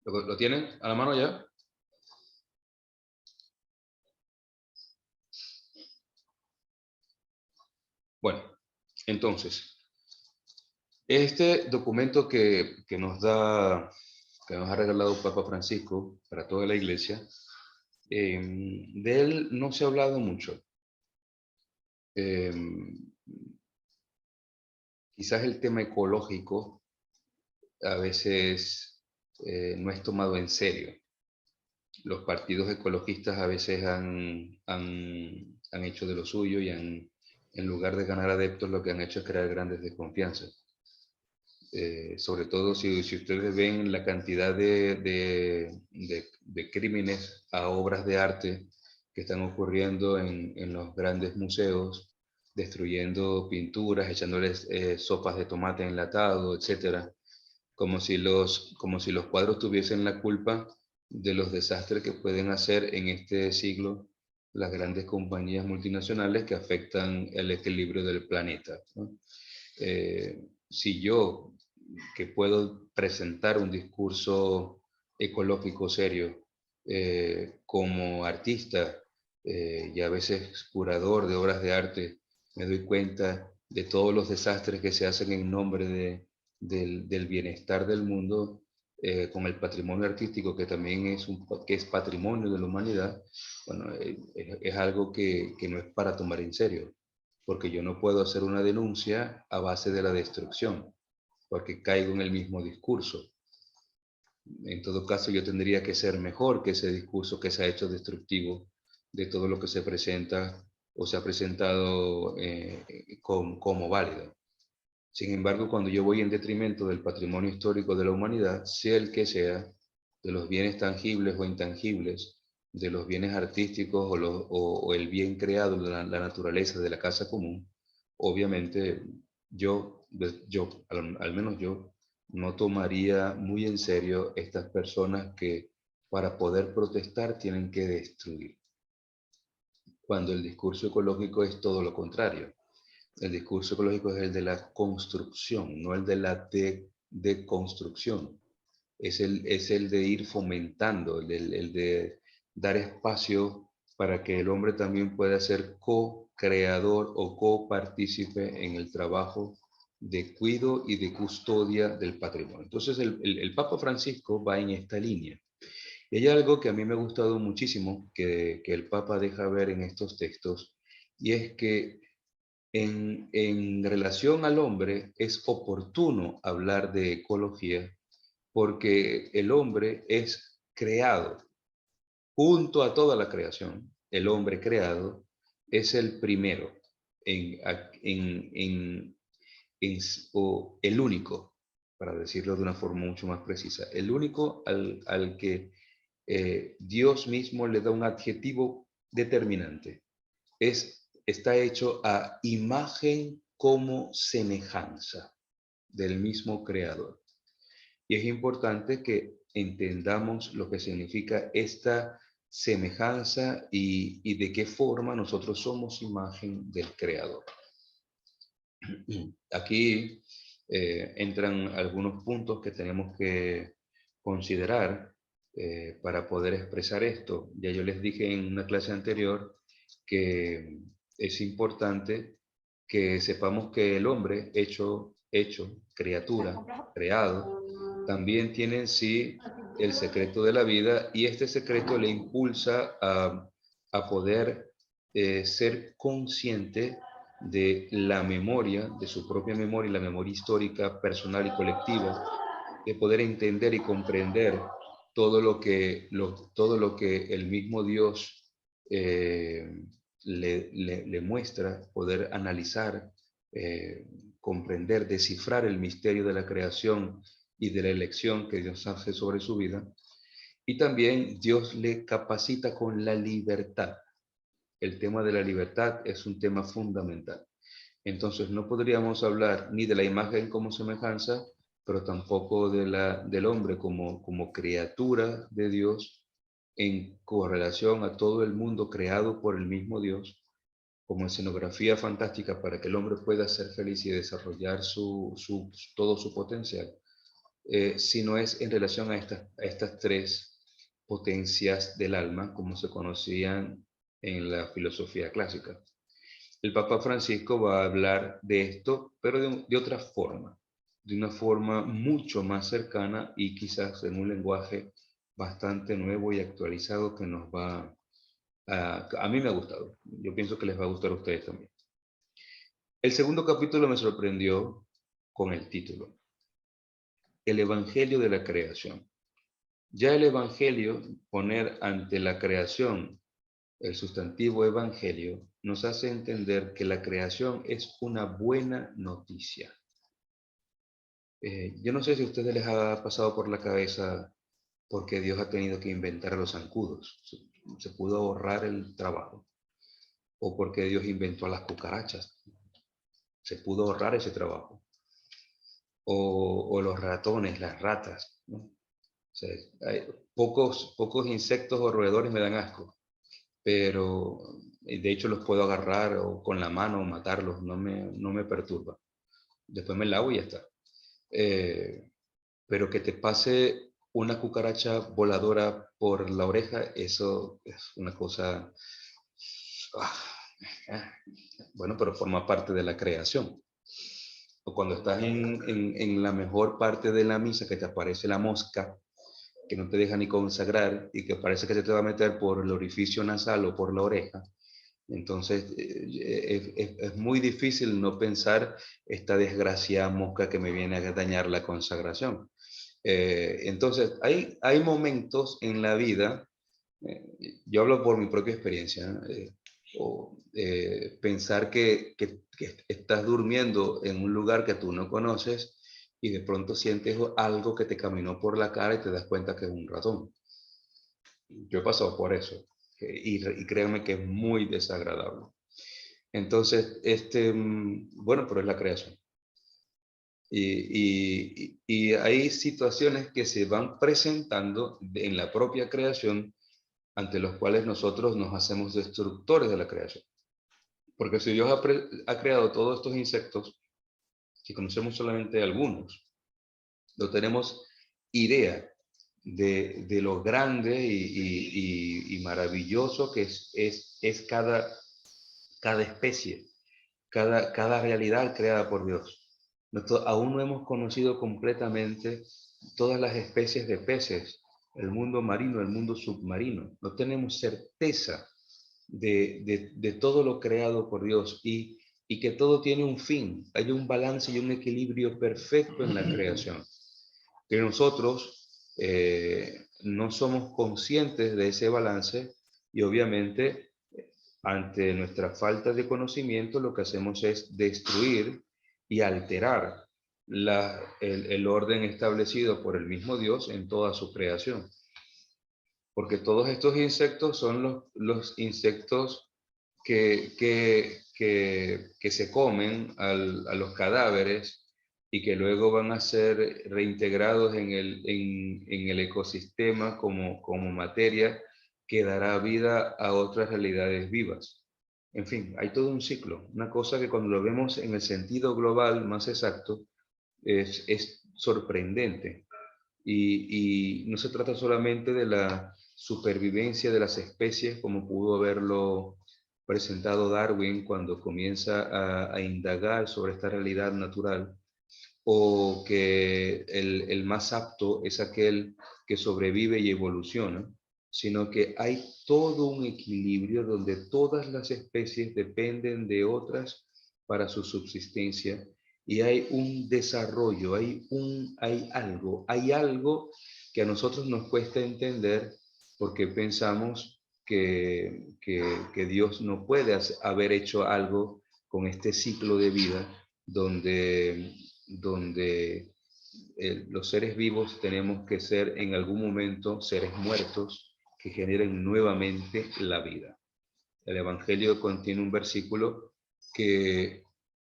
¿Lo tienen a la mano ya? Bueno, entonces, este documento que nos ha regalado Papa Francisco para toda la Iglesia, de él no se ha hablado mucho. Quizás el tema ecológico a veces no es tomado en serio. Los partidos ecologistas a veces han hecho de lo suyo y en lugar de ganar adeptos, lo que han hecho es crear grandes desconfianzas. Sobre todo si ustedes ven la cantidad de crímenes a obras de arte que están ocurriendo en los grandes museos, destruyendo pinturas, echándoles sopas de tomate enlatado, etcétera, como si los cuadros tuviesen la culpa de los desastres que pueden hacer en este siglo las grandes compañías multinacionales que afectan el equilibrio del planeta, ¿no? Si yo, que puedo presentar un discurso ecológico serio como artista y a veces curador de obras de arte, me doy cuenta de todos los desastres que se hacen en nombre del bienestar del mundo, con el patrimonio artístico, que también que es patrimonio de la humanidad. Bueno, es algo que no es para tomar en serio, porque yo no puedo hacer una denuncia a base de la destrucción, porque caigo en el mismo discurso. En todo caso, yo tendría que ser mejor que ese discurso que se ha hecho destructivo de todo lo que se presenta o se ha presentado como válido. Sin embargo, cuando yo voy en detrimento del patrimonio histórico de la humanidad, sea el que sea, de los bienes tangibles o intangibles, de los bienes artísticos o el bien creado de la naturaleza de la casa común, obviamente al menos yo, no tomaría muy en serio estas personas que para poder protestar tienen que destruir, cuando el discurso ecológico es todo lo contrario. El discurso ecológico es el de la construcción, no el de la deconstrucción. Es el de ir fomentando, el de dar espacio para que el hombre también pueda ser co-creador o copartícipe en el trabajo de cuidado y de custodia del patrimonio. Entonces el Papa Francisco va en esta línea. Y hay algo que a mí me ha gustado muchísimo que el Papa deja ver en estos textos, y es que en relación al hombre es oportuno hablar de ecología porque el hombre es creado junto a toda la creación. El hombre creado es el primero en, en, en, o el único, para decirlo de una forma mucho más precisa, el único al que Dios mismo le da un adjetivo determinante. Está hecho a imagen como semejanza del mismo creador. Y es importante que entendamos lo que significa esta semejanza y de qué forma nosotros somos imagen del creador. Aquí entran algunos puntos que tenemos que considerar para poder expresar esto. Ya yo les dije en una clase anterior que es importante que sepamos que el hombre hecho, criatura, creado, también tiene en sí el secreto de la vida, y este secreto le impulsa a poder ser consciente de la memoria, de su propia memoria, la memoria histórica, personal y colectiva, de poder entender y comprender todo lo que el mismo Dios le muestra, poder analizar, comprender, descifrar el misterio de la creación y de la elección que Dios hace sobre su vida. Y también Dios le capacita con la libertad. El tema de la libertad es un tema fundamental. Entonces no podríamos hablar ni de la imagen como semejanza, pero tampoco del hombre como criatura de Dios en correlación a todo el mundo creado por el mismo Dios, como escenografía fantástica para que el hombre pueda ser feliz y desarrollar todo su potencial. sino es en relación a estas tres potencias del alma, como se conocían en la filosofía clásica. El Papa Francisco va a hablar de esto, pero de otra forma, de una forma mucho más cercana y quizás en un lenguaje bastante nuevo y actualizado que nos va a mí me ha gustado. Yo pienso que les va a gustar a ustedes también. El segundo capítulo me sorprendió con el título, El Evangelio de la Creación. Ya el Evangelio, poner ante la creación el sustantivo Evangelio, nos hace entender que la creación es una buena noticia. Yo no sé si a ustedes les ha pasado por la cabeza por qué Dios ha tenido que inventar a los zancudos. Se pudo ahorrar el trabajo. O porque Dios inventó a las cucarachas. Se pudo ahorrar ese trabajo. O los ratones, las ratas, ¿no? O sea, hay pocos insectos o roedores me dan asco, pero de hecho los puedo agarrar o con la mano o matarlos, no me perturba. Después me lavo y ya está. Eh, pero que te pase una cucaracha voladora por la oreja, eso es una cosa, ah, ah, bueno, pero forma parte de la creación. O cuando estás en la mejor parte de la misa, que te aparece la mosca, que no te deja ni consagrar y que parece que se te va a meter por el orificio nasal o por la oreja. Entonces, es muy difícil no pensar esta desgraciada mosca que me viene a dañar la consagración. Entonces, hay momentos en la vida, yo hablo por mi propia experiencia, pensar que estás durmiendo en un lugar que tú no conoces y de pronto sientes algo que te caminó por la cara y te das cuenta que es un ratón. Yo he pasado por eso y créanme que es muy desagradable. Entonces, bueno, pero es la creación. Y hay situaciones que se van presentando en la propia creación ante los cuales nosotros nos hacemos destructores de la creación. Porque si Dios ha creado todos estos insectos, que conocemos solamente algunos, no tenemos idea de lo grande y maravilloso que es cada especie, cada realidad creada por Dios. Aún no hemos conocido completamente todas las especies de peces, el mundo marino, el mundo submarino. No tenemos certeza de todo lo creado por Dios y que todo tiene un fin. Hay un balance y un equilibrio perfecto en la creación. Que nosotros no somos conscientes de ese balance y obviamente ante nuestra falta de conocimiento lo que hacemos es destruir y alterar el orden establecido por el mismo Dios en toda su creación. Porque todos estos insectos son los insectos que se comen a los cadáveres y que luego van a ser reintegrados en el ecosistema como materia que dará vida a otras realidades vivas. En fin, hay todo un ciclo, una cosa que cuando lo vemos en el sentido global más exacto es sorprendente. Y no se trata solamente de la supervivencia de las especies como pudo haberlo presentado Darwin cuando comienza a indagar sobre esta realidad natural, o que el más apto es aquel que sobrevive y evoluciona, sino que hay todo un equilibrio donde todas las especies dependen de otras para su subsistencia y hay un desarrollo, hay algo que a nosotros nos cuesta entender porque pensamos que Dios no puede haber hecho algo con este ciclo de vida donde los seres vivos tenemos que ser en algún momento seres muertos que generen nuevamente la vida. El Evangelio contiene un versículo que,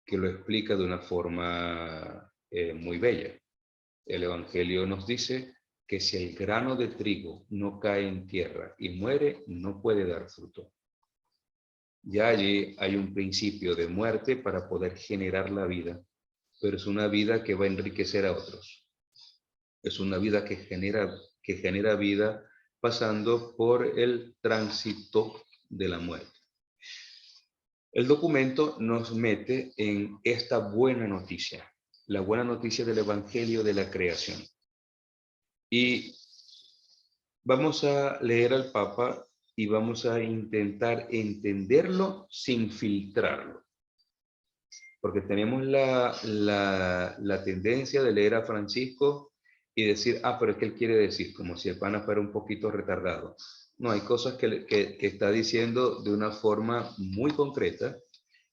que lo explica de una forma muy bella. El Evangelio nos dice que si el grano de trigo no cae en tierra y muere, no puede dar fruto. Ya allí hay un principio de muerte para poder generar la vida, pero es una vida que va a enriquecer a otros. Es una vida que genera vida pasando por el tránsito de la muerte. El documento nos mete en esta buena noticia, la buena noticia del Evangelio de la creación. Y vamos a leer al Papa y vamos a intentar entenderlo sin filtrarlo. Porque tenemos la tendencia de leer a Francisco y decir, pero es que él quiere decir, como si el pana fuera un poquito retardado. No, hay cosas que está diciendo de una forma muy concreta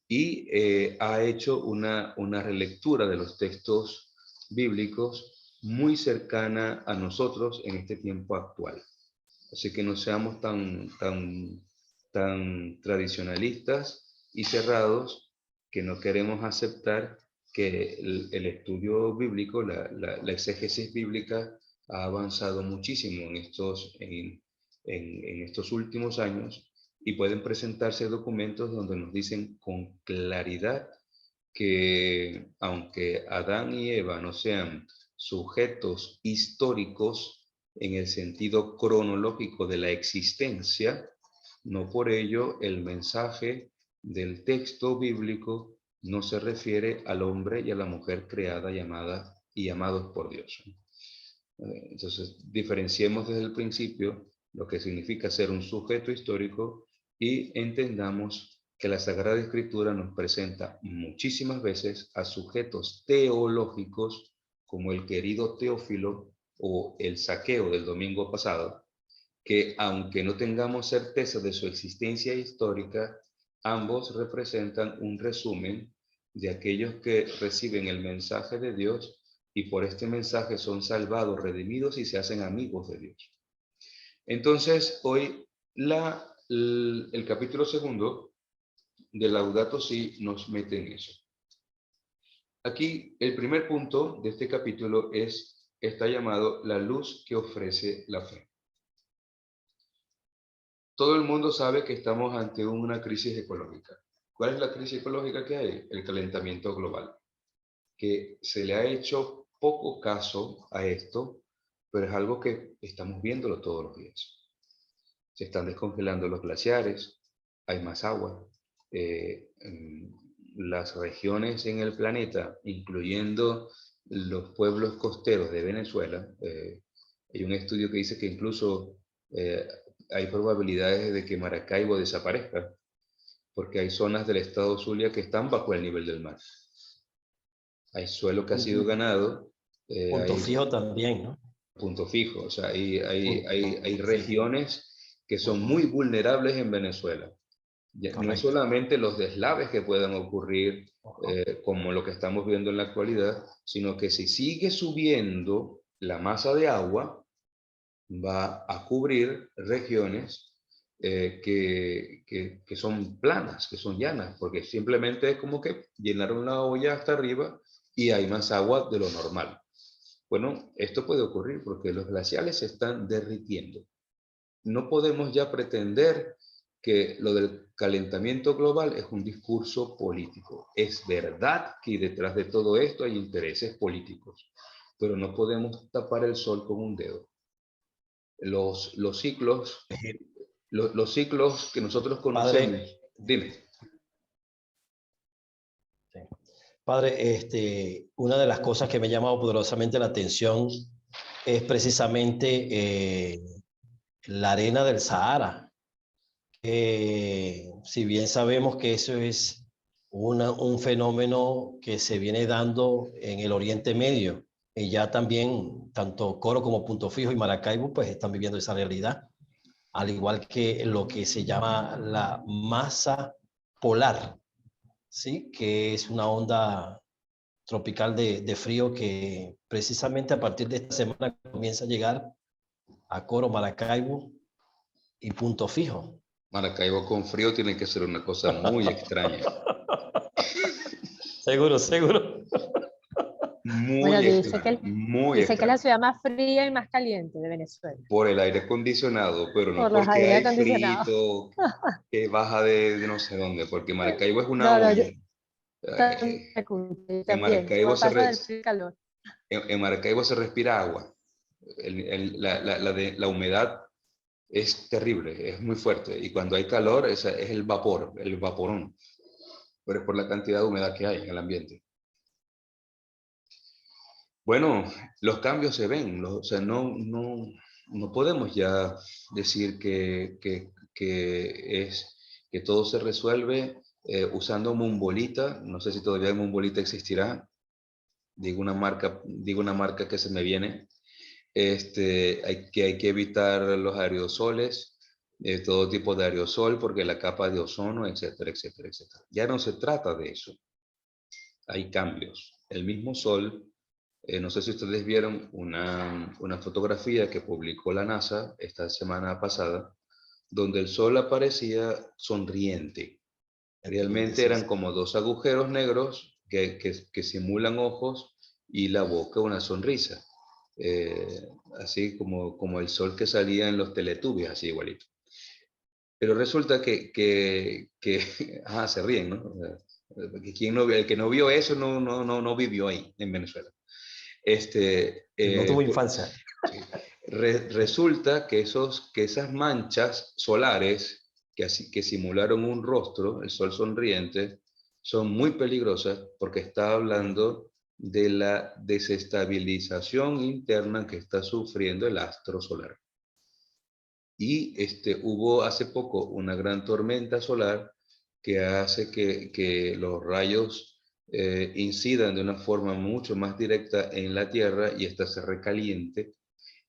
y ha hecho una relectura de los textos bíblicos muy cercana a nosotros en este tiempo actual. Así que no seamos tan tradicionalistas y cerrados, que no queremos aceptar que el estudio bíblico, la exégesis bíblica ha avanzado muchísimo en estos últimos años, y pueden presentarse documentos donde nos dicen con claridad que aunque Adán y Eva no sean sujetos históricos en el sentido cronológico de la existencia, no por ello el mensaje del texto bíblico no se refiere al hombre y a la mujer creada, llamada y llamados por Dios. Entonces, diferenciemos desde el principio lo que significa ser un sujeto histórico y entendamos que la Sagrada Escritura nos presenta muchísimas veces a sujetos teológicos, como el querido Teófilo o el Zaqueo del domingo pasado, que aunque no tengamos certeza de su existencia histórica, ambos representan un resumen de aquellos que reciben el mensaje de Dios y por este mensaje son salvados, redimidos y se hacen amigos de Dios. Entonces, hoy el capítulo 2 de Laudato Si nos mete en eso. Aquí, el primer punto de este capítulo está llamado la luz que ofrece la fe. Todo el mundo sabe que estamos ante una crisis ecológica. ¿Cuál es la crisis ecológica que hay? El calentamiento global. Que se le ha hecho poco caso a esto, pero es algo que estamos viéndolo todos los días. Se están descongelando los glaciares, hay más agua. Las regiones en el planeta, incluyendo los pueblos costeros de Venezuela, hay un estudio que dice que incluso hay probabilidades de que Maracaibo desaparezca, porque hay zonas del estado Zulia que están bajo el nivel del mar. Hay suelo que ha sido ganado. Punto fijo también, ¿no? Punto fijo, o sea, hay regiones que son muy vulnerables en Venezuela. No es solamente los deslaves que puedan ocurrir, como lo que estamos viendo en la actualidad, sino que si sigue subiendo la masa de agua, va a cubrir regiones que son planas, que son llanas, porque simplemente es como que llenaron la olla hasta arriba y hay más agua de lo normal. Bueno, esto puede ocurrir porque los glaciares se están derritiendo. No podemos ya pretender que lo del calentamiento global es un discurso político. Es verdad que detrás de todo esto hay intereses políticos, pero no podemos tapar el sol con un dedo. Los ciclos que nosotros conocemos. Padre, Dime. Sí. Padre, una de las cosas que me ha llamado poderosamente la atención es precisamente la arena del Sahara. Si bien sabemos que eso es un fenómeno que se viene dando en el Oriente Medio, y ya también tanto Coro como Punto Fijo y Maracaibo pues están viviendo esa realidad, al igual que lo que se llama la masa polar, ¿sí? Que es una onda tropical de frío que precisamente a partir de esta semana comienza a llegar a Coro, Maracaibo y Punto Fijo. Maracaibo con frío tiene que ser una cosa muy extraña. Seguro, seguro. Muy extraña, muy dice extraña. que es la ciudad más fría y más caliente de Venezuela. Por el aire acondicionado, pero no por los porque aire hay acondicionados. frito que baja de no sé dónde, porque Maracaibo es una olla. En Maracaibo pasa del frío y calor. En Maracaibo se respira agua. La humedad es terrible, es muy fuerte. Y cuando hay calor, es el vapor, el vaporón. Pero es por la cantidad de humedad que hay en el ambiente. Bueno, los cambios se ven, o sea, no podemos ya decir que todo se resuelve usando Mumbolita. No sé si todavía Mumbolita existirá. Digo una marca que se me viene. Hay que evitar los aerosoles, todo tipo de aerosol, porque la capa de ozono, etcétera, etcétera, etcétera. Ya no se trata de eso. Hay cambios. El mismo sol. No sé si ustedes vieron una fotografía que publicó la NASA esta semana pasada, donde el Sol aparecía sonriente. Realmente eran como dos agujeros negros que simulan ojos y la boca una sonrisa. Así como el Sol que salía en los Teletubbies, así igualito. Pero resulta se ríen, ¿no? El que no vio eso no vivió ahí, en Venezuela. No tuvo infancia. Resulta que esas manchas solares que simularon un rostro, el sol sonriente, son muy peligrosas porque está hablando de la desestabilización interna que está sufriendo el astro solar. Y hubo hace poco una gran tormenta solar que hace que los rayos incidan de una forma mucho más directa en la Tierra y esta se recaliente.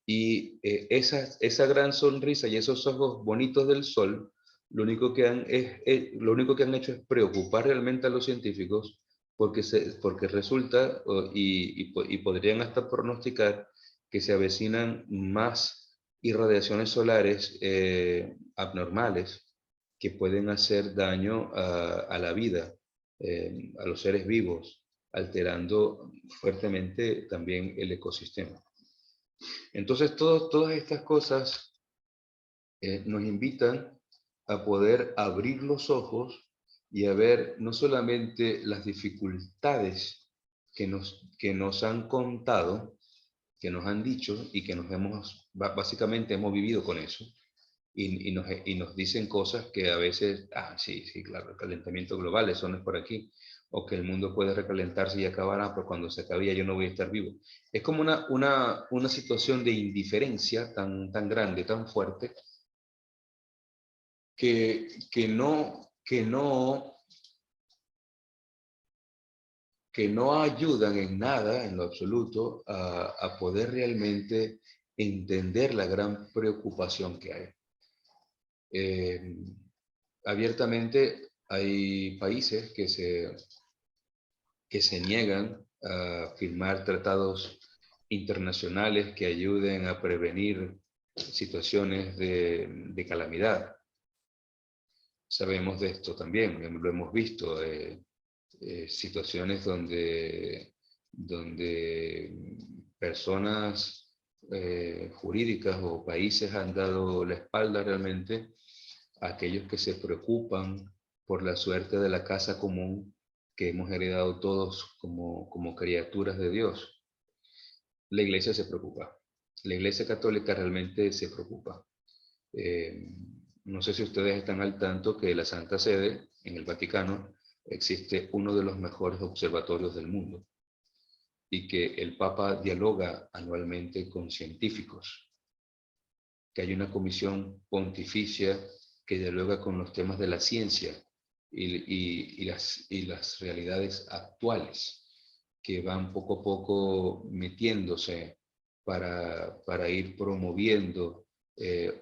Y esa gran sonrisa y esos ojos bonitos del sol, lo único que han hecho es preocupar realmente a los científicos porque resulta, y podrían hasta pronosticar, que se avecinan más irradiaciones solares abnormales que pueden hacer daño a la vida, a los seres vivos, alterando fuertemente también el ecosistema. Entonces, todas estas cosas nos invitan a poder abrir los ojos y a ver no solamente las dificultades que nos han contado, que nos han dicho y que básicamente hemos vivido con eso, y nos dicen cosas que a veces, sí, claro, el calentamiento global, eso no es por aquí, o que el mundo puede recalentarse y acabará, pero cuando se acabe yo no voy a estar vivo. Es como una situación de indiferencia tan grande, tan fuerte, que no ayudan en nada, en lo absoluto, a poder realmente entender la gran preocupación que hay. Abiertamente hay países que se niegan a firmar tratados internacionales que ayuden a prevenir situaciones de calamidad. Sabemos de esto también, lo hemos visto, situaciones donde personas jurídicas o países han dado la espalda realmente a aquellos que se preocupan por la suerte de la casa común que hemos heredado todos como criaturas de Dios. La Iglesia se preocupa. La Iglesia Católica realmente se preocupa. No sé si ustedes están al tanto que en la Santa Sede, en el Vaticano, existe uno de los mejores observatorios del mundo y que el Papa dialoga anualmente con científicos, que hay una comisión pontificia que dialoga con los temas de la ciencia y las realidades actuales que van poco a poco metiéndose para ir promoviendo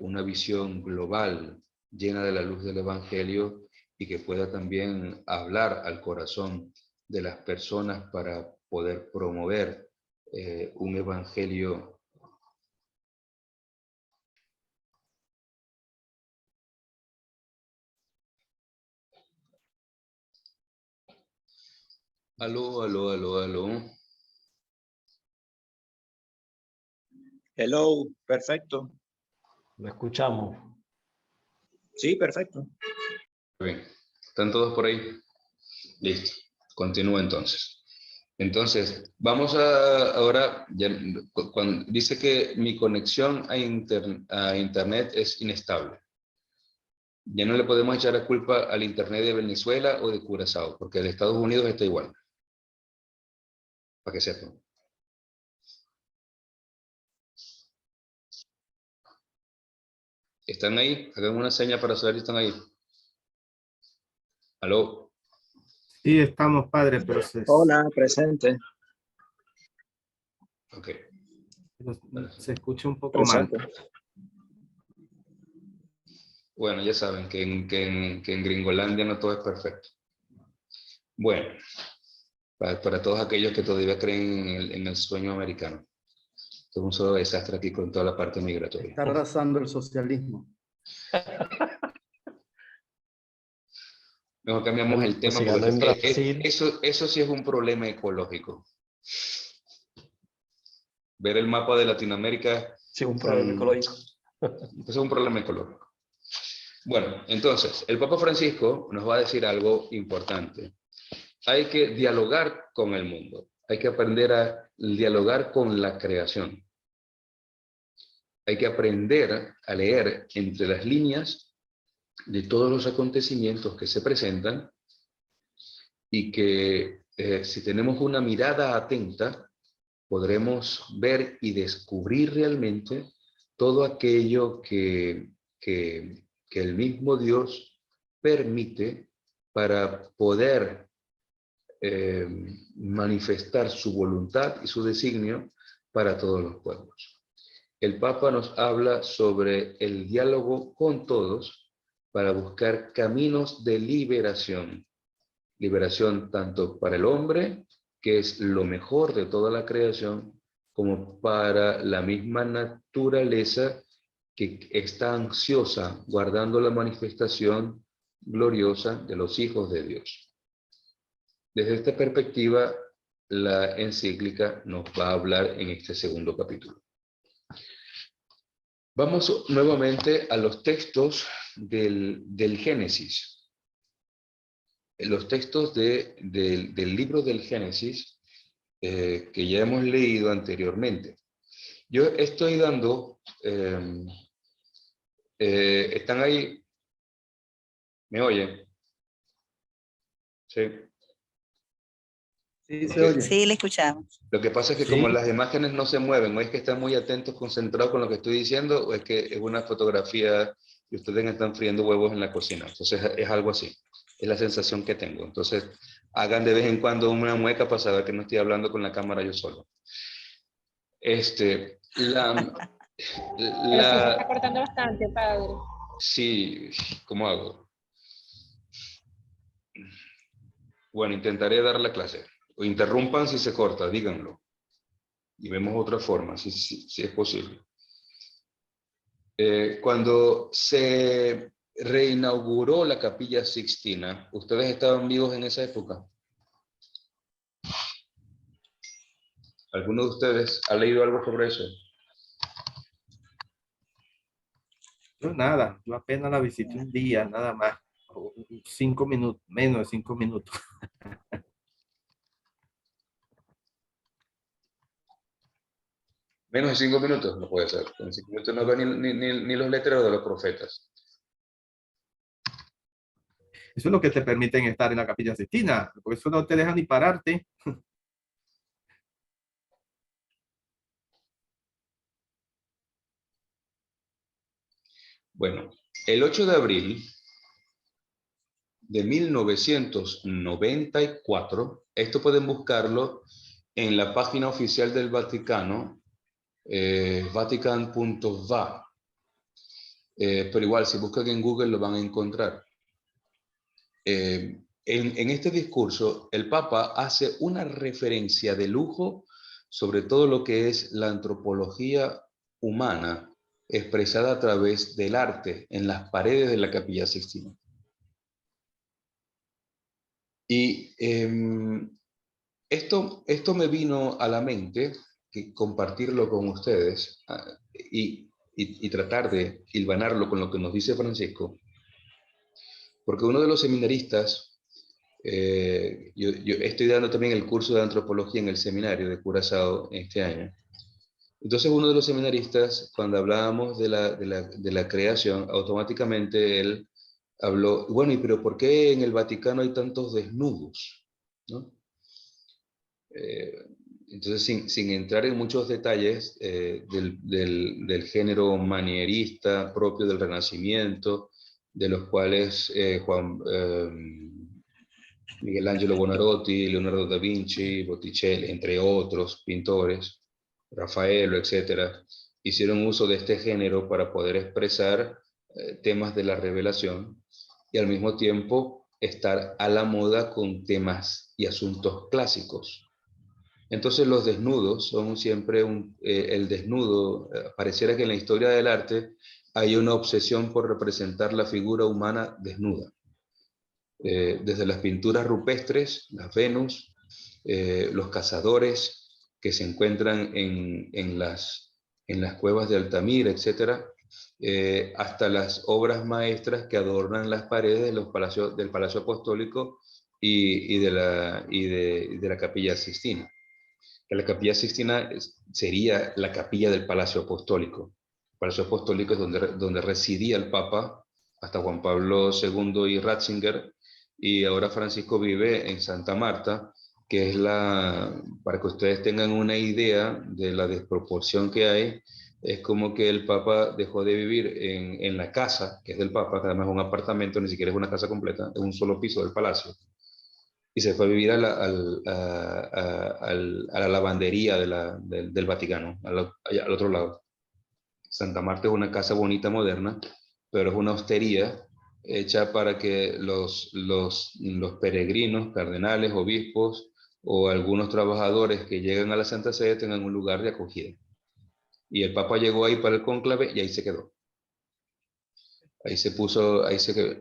una visión global llena de la luz del Evangelio y que pueda también hablar al corazón de las personas para poder promover un Evangelio. Aló. Hello, perfecto. Lo escuchamos. Sí, perfecto. Bien, ¿están todos por ahí? Listo, continúo entonces. Entonces, vamos a ahora, cuando dice que mi conexión a Internet es inestable. Ya no le podemos echar la culpa al Internet de Venezuela o de Curazao, porque el de Estados Unidos está igual. Para que sepan. ¿Están ahí? Hagan una seña para saber si están ahí. ¿Aló? Sí, estamos, padre, pero Hola, presente. Ok. se escucha un poco mal. Presente. Bueno, ya saben que en Gringolandia no todo es perfecto. Bueno, para todos aquellos que todavía creen en el sueño americano. Esto es un solo desastre aquí con toda la parte migratoria. Está arrasando el socialismo. Mejor cambiamos el tema Pues si ganó en porque Brasil. eso sí es un problema ecológico. Ver el mapa de Latinoamérica Sí, un problema ecológico. eso es un problema ecológico. Bueno, entonces, el Papa Francisco nos va a decir algo importante. Hay que dialogar con el mundo. Hay que aprender a dialogar con la creación. Hay que aprender a leer entre las líneas de todos los acontecimientos que se presentan y que si tenemos una mirada atenta, podremos ver y descubrir realmente todo aquello que el mismo Dios permite para poder manifestar su voluntad y su designio para todos los pueblos. El Papa nos habla sobre el diálogo con todos para buscar caminos de liberación. Liberación tanto para el hombre, que es lo mejor de toda la creación, como para la misma naturaleza que está ansiosa guardando la manifestación gloriosa de los hijos de Dios. Desde esta perspectiva, la encíclica nos va a hablar en este segundo capítulo. Vamos nuevamente a los textos del Génesis. Los textos del libro del Génesis que ya hemos leído anteriormente. Yo estoy dando... ¿están ahí? ¿Me oyen? Sí. Sí, se oye. Sí, le escuchamos. Lo que pasa es que Sí. como las imágenes no se mueven, o es que están muy atentos, concentrados con lo que estoy diciendo, o es que es una fotografía y ustedes están friendo huevos en la cocina. Entonces es algo así. Es la sensación que tengo. Entonces hagan de vez en cuando una mueca para saber que no estoy hablando con la cámara yo solo. Pero sí se está cortando bastante, padre. Sí, ¿cómo hago? Bueno, intentaré dar la clase. O interrumpan si se corta, díganlo. Y vemos otra forma, si es posible. Cuando se reinauguró la Capilla Sixtina, ¿ustedes estaban vivos en esa época? ¿Alguno de ustedes ha leído algo sobre eso? Yo nada, yo apenas la visité un día, nada más. 5 minutos, menos de 5 minutos. Menos de 5 minutos, no puede ser. En 5 minutos no veo ni los letreros de los profetas. Eso es lo que te permiten estar en la Capilla Sixtina, porque eso no te deja ni pararte. Bueno, el 8 de abril de 1994, esto pueden buscarlo en la página oficial del Vaticano, vatican.va. Pero igual, si buscan en Google lo van a encontrar. En este discurso, el Papa hace una referencia de lujo sobre todo lo que es la antropología humana expresada a través del arte en las paredes de la Capilla Sixtina. Y esto me vino a la mente, que compartirlo con ustedes y tratar de hilvanarlo con lo que nos dice Francisco, porque uno de los seminaristas Yo estoy dando también el curso de antropología en el seminario de Curazao este año. Entonces uno de los seminaristas, cuando hablábamos de la creación, automáticamente él habló, bueno, ¿y pero por qué en el Vaticano hay tantos desnudos? ¿No? Entonces, sin entrar en muchos detalles del género manierista propio del Renacimiento, de los cuales Miguel Ángelo Buonarroti, Leonardo da Vinci, Botticelli, entre otros pintores, Rafaelo, etcétera, hicieron uso de este género para poder expresar temas de la revelación y al mismo tiempo estar a la moda con temas y asuntos clásicos. Entonces los desnudos son siempre el desnudo, pareciera que en la historia del arte hay una obsesión por representar la figura humana desnuda. Desde las pinturas rupestres, las Venus, los cazadores que se encuentran en las cuevas de Altamira, etc., hasta las obras maestras que adornan las paredes de los del Palacio Apostólico y de la Capilla Sixtina. Que la Capilla Sixtina sería la capilla del Palacio Apostólico. El Palacio Apostólico es donde residía el Papa hasta Juan Pablo II y Ratzinger, y ahora Francisco vive en Santa Marta, que es para que ustedes tengan una idea de la desproporción que hay, es como que el Papa dejó de vivir en la casa, que es del Papa, que además es un apartamento, ni siquiera es una casa completa, es un solo piso del palacio, y se fue a vivir a la lavandería del Vaticano, al otro lado. Santa Marta es una casa bonita, moderna, pero es una hostería hecha para que los peregrinos, cardenales, obispos o algunos trabajadores que llegan a la Santa Sede tengan un lugar de acogida. Y el Papa llegó ahí para el cónclave y ahí se quedó. Ahí se puso,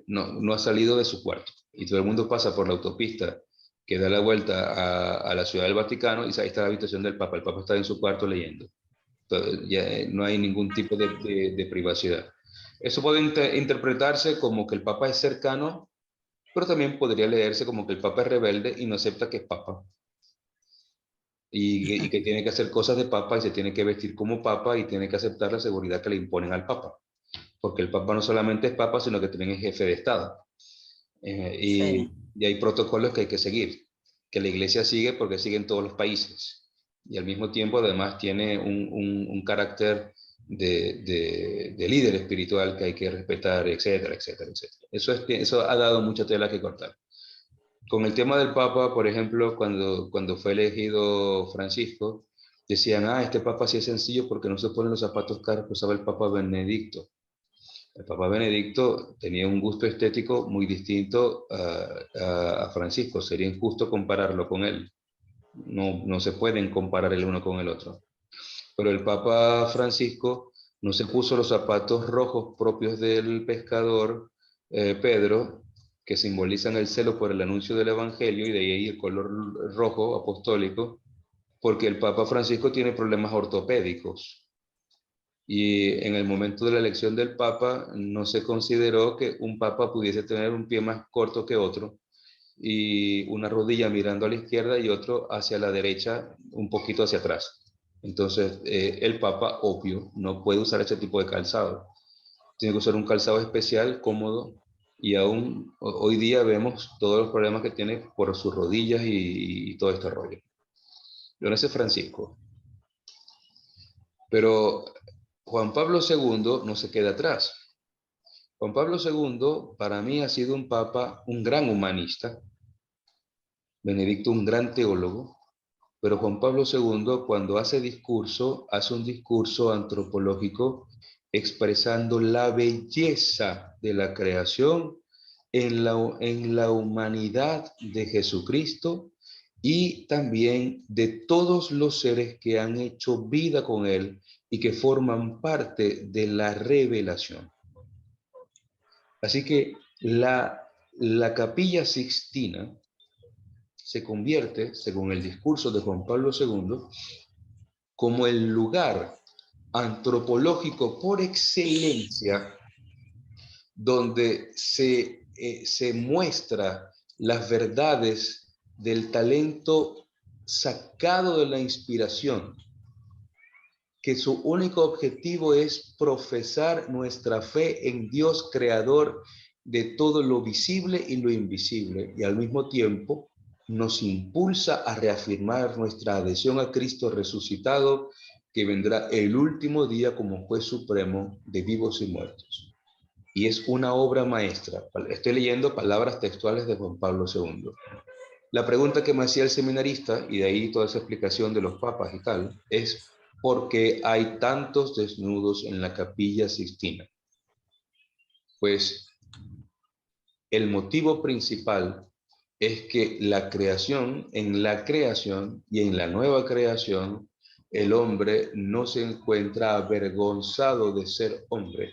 no ha salido de su cuarto. Y todo el mundo pasa por la autopista que da la vuelta a la Ciudad del Vaticano y ahí está la habitación del Papa. El Papa está en su cuarto leyendo. Entonces, ya no hay ningún tipo de privacidad. Eso puede interpretarse como que el Papa es cercano, pero también podría leerse como que el Papa es rebelde y no acepta que es Papa. Y que tiene que hacer cosas de Papa y se tiene que vestir como Papa y tiene que aceptar la seguridad que le imponen al Papa. Porque el Papa no solamente es Papa, sino que también es jefe de Estado. Sí. Y hay protocolos que hay que seguir, que la Iglesia sigue porque sigue en todos los países. Y al mismo tiempo, además, tiene un carácter de líder espiritual que hay que respetar, etcétera, etcétera, etcétera. Eso ha dado mucha tela que cortar. Con el tema del Papa, por ejemplo, cuando fue elegido Francisco, decían, este Papa sí es sencillo porque no se ponen los zapatos caros que usaba el Papa Benedicto. El Papa Benedicto tenía un gusto estético muy distinto a Francisco. Sería injusto compararlo con él. No se pueden comparar el uno con el otro. Pero el Papa Francisco no se puso los zapatos rojos propios del pescador Pedro, que simbolizan el celo por el anuncio del Evangelio, y de ahí el color rojo apostólico, porque el Papa Francisco tiene problemas ortopédicos. Y en el momento de la elección del Papa no se consideró que un Papa pudiese tener un pie más corto que otro y una rodilla mirando a la izquierda y otro hacia la derecha, un poquito hacia atrás. Entonces, el Papa, obvio, no puede usar ese tipo de calzado. Tiene que usar un calzado especial, cómodo, y aún hoy día vemos todos los problemas que tiene por sus rodillas y todo este rollo. Yo no sé Francisco. Pero Juan Pablo II no se queda atrás. Juan Pablo II para mí ha sido un papa, un gran humanista, Benedicto un gran teólogo, pero Juan Pablo II cuando hace un discurso antropológico expresando la belleza de la creación en la humanidad de Jesucristo y también de todos los seres que han hecho vida con él y que forman parte de la revelación. Así que la Capilla Sixtina se convierte, según el discurso de Juan Pablo II, como el lugar antropológico por excelencia donde se muestra las verdades del talento sacado de la inspiración, que su único objetivo es profesar nuestra fe en Dios creador de todo lo visible y lo invisible, y al mismo tiempo nos impulsa a reafirmar nuestra adhesión a Cristo resucitado, que vendrá el último día como juez supremo de vivos y muertos. Y es una obra maestra. Estoy leyendo palabras textuales de Juan Pablo II. La pregunta que me hacía el seminarista, y de ahí toda esa explicación de los papas y tal, es ¿por qué hay tantos desnudos en la Capilla Sixtina? Pues el motivo principal es que en la creación y en la nueva creación, el hombre no se encuentra avergonzado de ser hombre.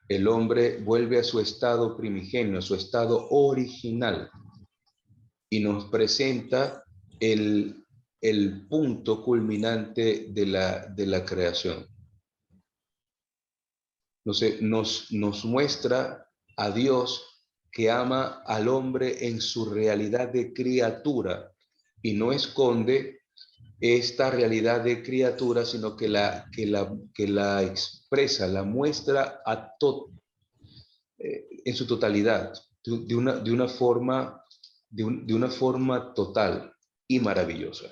El hombre vuelve a su estado primigenio, a su estado original, y nos presenta el punto culminante de la creación. Entonces, nos muestra a Dios que ama al hombre en su realidad de criatura y no esconde esta realidad de criatura, sino que la expresa, la muestra en su totalidad, de una forma total y maravillosa.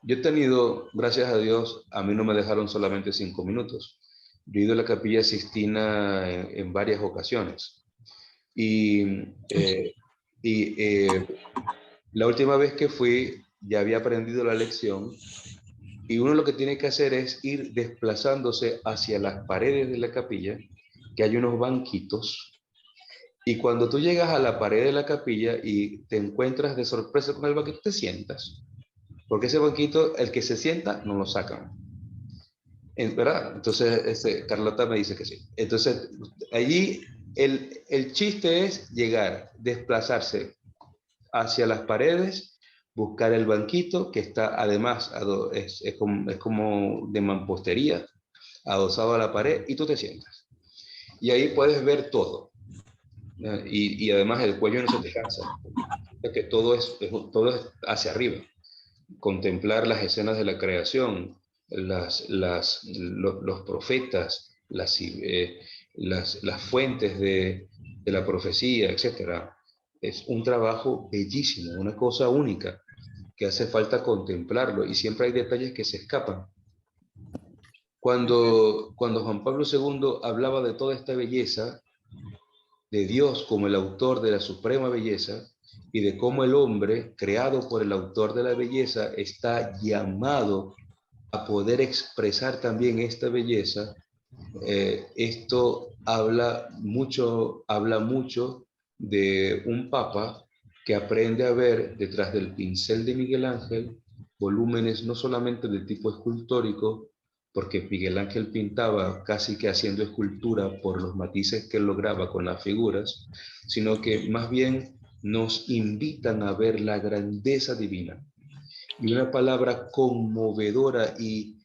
Yo he tenido, gracias a Dios, a mí no me dejaron solamente 5 minutos. Yo he ido a la Capilla Sixtina en varias ocasiones. La última vez que fui, ya había aprendido la lección, y uno lo que tiene que hacer es ir desplazándose hacia las paredes de la capilla, que hay unos banquitos, y cuando tú llegas a la pared de la capilla y te encuentras de sorpresa con el banquito, te sientas. Porque ese banquito, el que se sienta, no lo sacan. ¿Verdad? Entonces, Carlota me dice que sí. Entonces, allí el chiste es llegar, desplazarse hacia las paredes, buscar el banquito, que está además, es como de mampostería, adosado a la pared, y tú te sientas. Y ahí puedes ver todo. Y además el cuello no se te cansa, porque todo es hacia arriba. Contemplar las escenas de la creación, los profetas, las fuentes de la profecía, etc. Es un trabajo bellísimo, una cosa única, que hace falta contemplarlo, y siempre hay detalles que se escapan. Cuando Juan Pablo II hablaba de toda esta belleza, de Dios como el autor de la suprema belleza, y de cómo el hombre, creado por el autor de la belleza, está llamado a poder expresar también esta belleza, esto habla mucho de un papa que aprende a ver detrás del pincel de Miguel Ángel volúmenes no solamente de tipo escultórico, porque Miguel Ángel pintaba casi que haciendo escultura por los matices que él lograba con las figuras, sino que más bien nos invitan a ver la grandeza divina. Y una palabra conmovedora y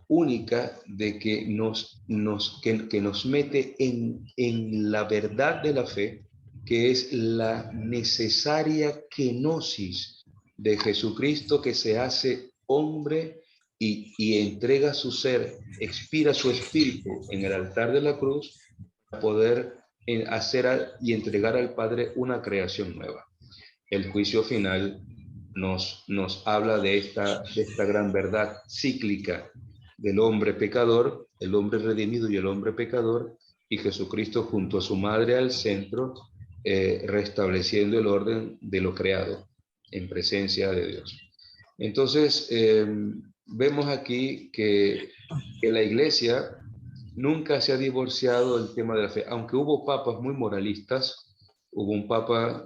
única de que nos mete en la verdad de la fe, que es la necesaria kenosis de Jesucristo, que se hace hombre y entrega su ser, expira su espíritu en el altar de la cruz para poder hacer y entregar al Padre una creación nueva. El juicio final nos habla de esta gran verdad cíclica del hombre pecador, el hombre redimido y el hombre pecador, y Jesucristo junto a su madre al centro, restableciendo el orden de lo creado en presencia de Dios. Entonces, vemos aquí que la Iglesia nunca se ha divorciado del tema de la fe, aunque hubo papas muy moralistas. Hubo un papa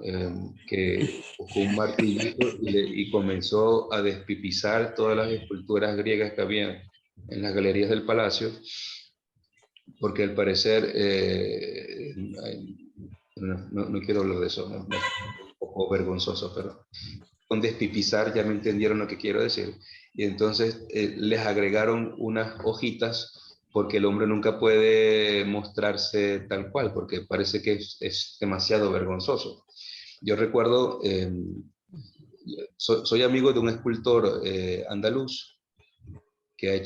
que buscó un martillito y comenzó a despipizar todas las esculturas griegas que había en las galerías del palacio, porque al parecer, no quiero hablar de eso, un poco vergonzoso, pero con despipizar ya me entendieron lo que quiero decir. Y entonces les agregaron unas hojitas, porque el hombre nunca puede mostrarse tal cual, porque parece que es demasiado vergonzoso. Yo recuerdo, soy amigo de un escultor andaluz que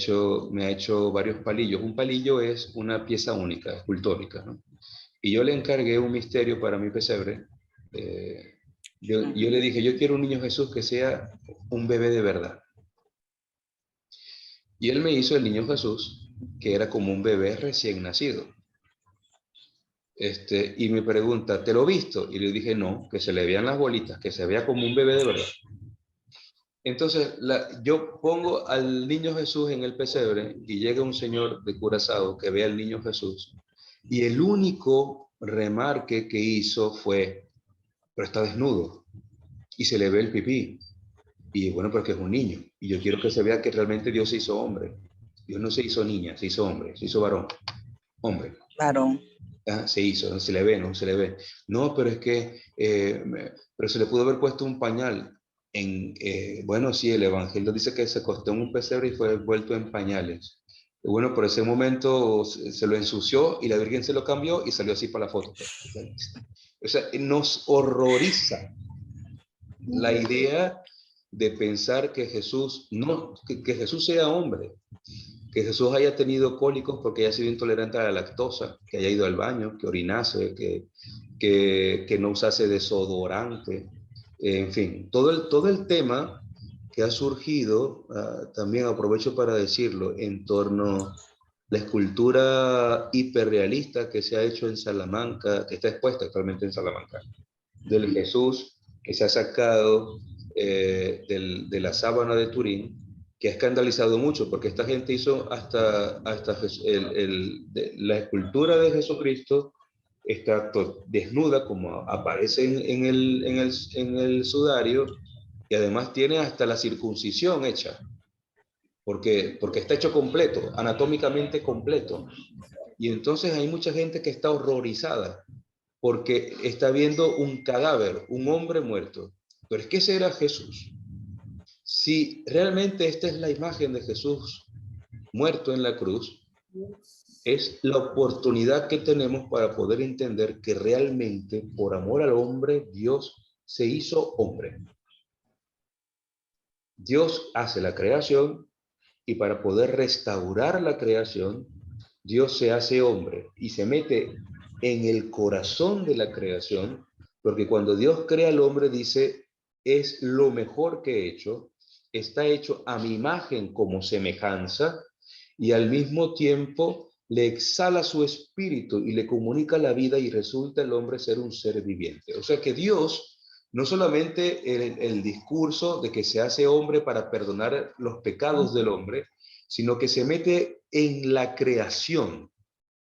me ha hecho varios palillos. Un palillo es una pieza única, escultórica, ¿no? Y yo le encargué un misterio para mi pesebre. Yo le dije, yo quiero un niño Jesús que sea un bebé de verdad. Y él me hizo el niño Jesús, que era como un bebé recién nacido. Y me pregunta, ¿te lo he visto? Y le dije, no, que se le vean las bolitas, que se vea como un bebé de verdad. Entonces, yo pongo al niño Jesús en el pesebre y llega un señor de Curazao que ve al niño Jesús y el único remarque que hizo fue, pero está desnudo y se le ve el pipí. Y bueno, porque es un niño y yo quiero que se vea que realmente Dios se hizo hombre. Dios no se hizo niña, se hizo hombre, se hizo varón, hombre. Varón. Ah, se hizo, no se le ve, no se le ve. No, pero es que, pero se le pudo haber puesto un pañal. Bueno, sí, el Evangelio dice que se acostó en un pesebre y fue vuelto en pañales. Y bueno, por ese momento se lo ensució y la Virgen se lo cambió y salió así para la foto. O sea, nos horroriza la idea de pensar que Jesús, no, que Jesús sea hombre, que Jesús haya tenido cólicos porque haya sido intolerante a la lactosa, que haya ido al baño, que orinase, que no usase desodorante, en fin, todo el tema que ha surgido, también aprovecho para decirlo, en torno a la escultura hiperrealista que se ha hecho en Salamanca, que está expuesta actualmente en Salamanca, del Jesús que se ha sacado de la sábana de Turín, que ha escandalizado mucho, porque esta gente hizo hasta la escultura de Jesucristo está desnuda, como aparece en el sudario, y además tiene hasta la circuncisión hecha, porque está hecho completo, anatómicamente completo. Y entonces hay mucha gente que está horrorizada, porque está viendo un cadáver, un hombre muerto. Pero es que ese era Jesús. Si realmente esta es la imagen de Jesús muerto en la cruz, es la oportunidad que tenemos para poder entender que realmente, por amor al hombre, Dios se hizo hombre. Dios hace la creación y para poder restaurar la creación, Dios se hace hombre y se mete en el corazón de la creación, porque cuando Dios crea al hombre dice, es lo mejor que he hecho, está hecho a mi imagen como semejanza, y al mismo tiempo le exhala su espíritu y le comunica la vida y resulta el hombre ser un ser viviente. O sea que Dios, no solamente el discurso de que se hace hombre para perdonar los pecados del hombre, sino que se mete en la creación.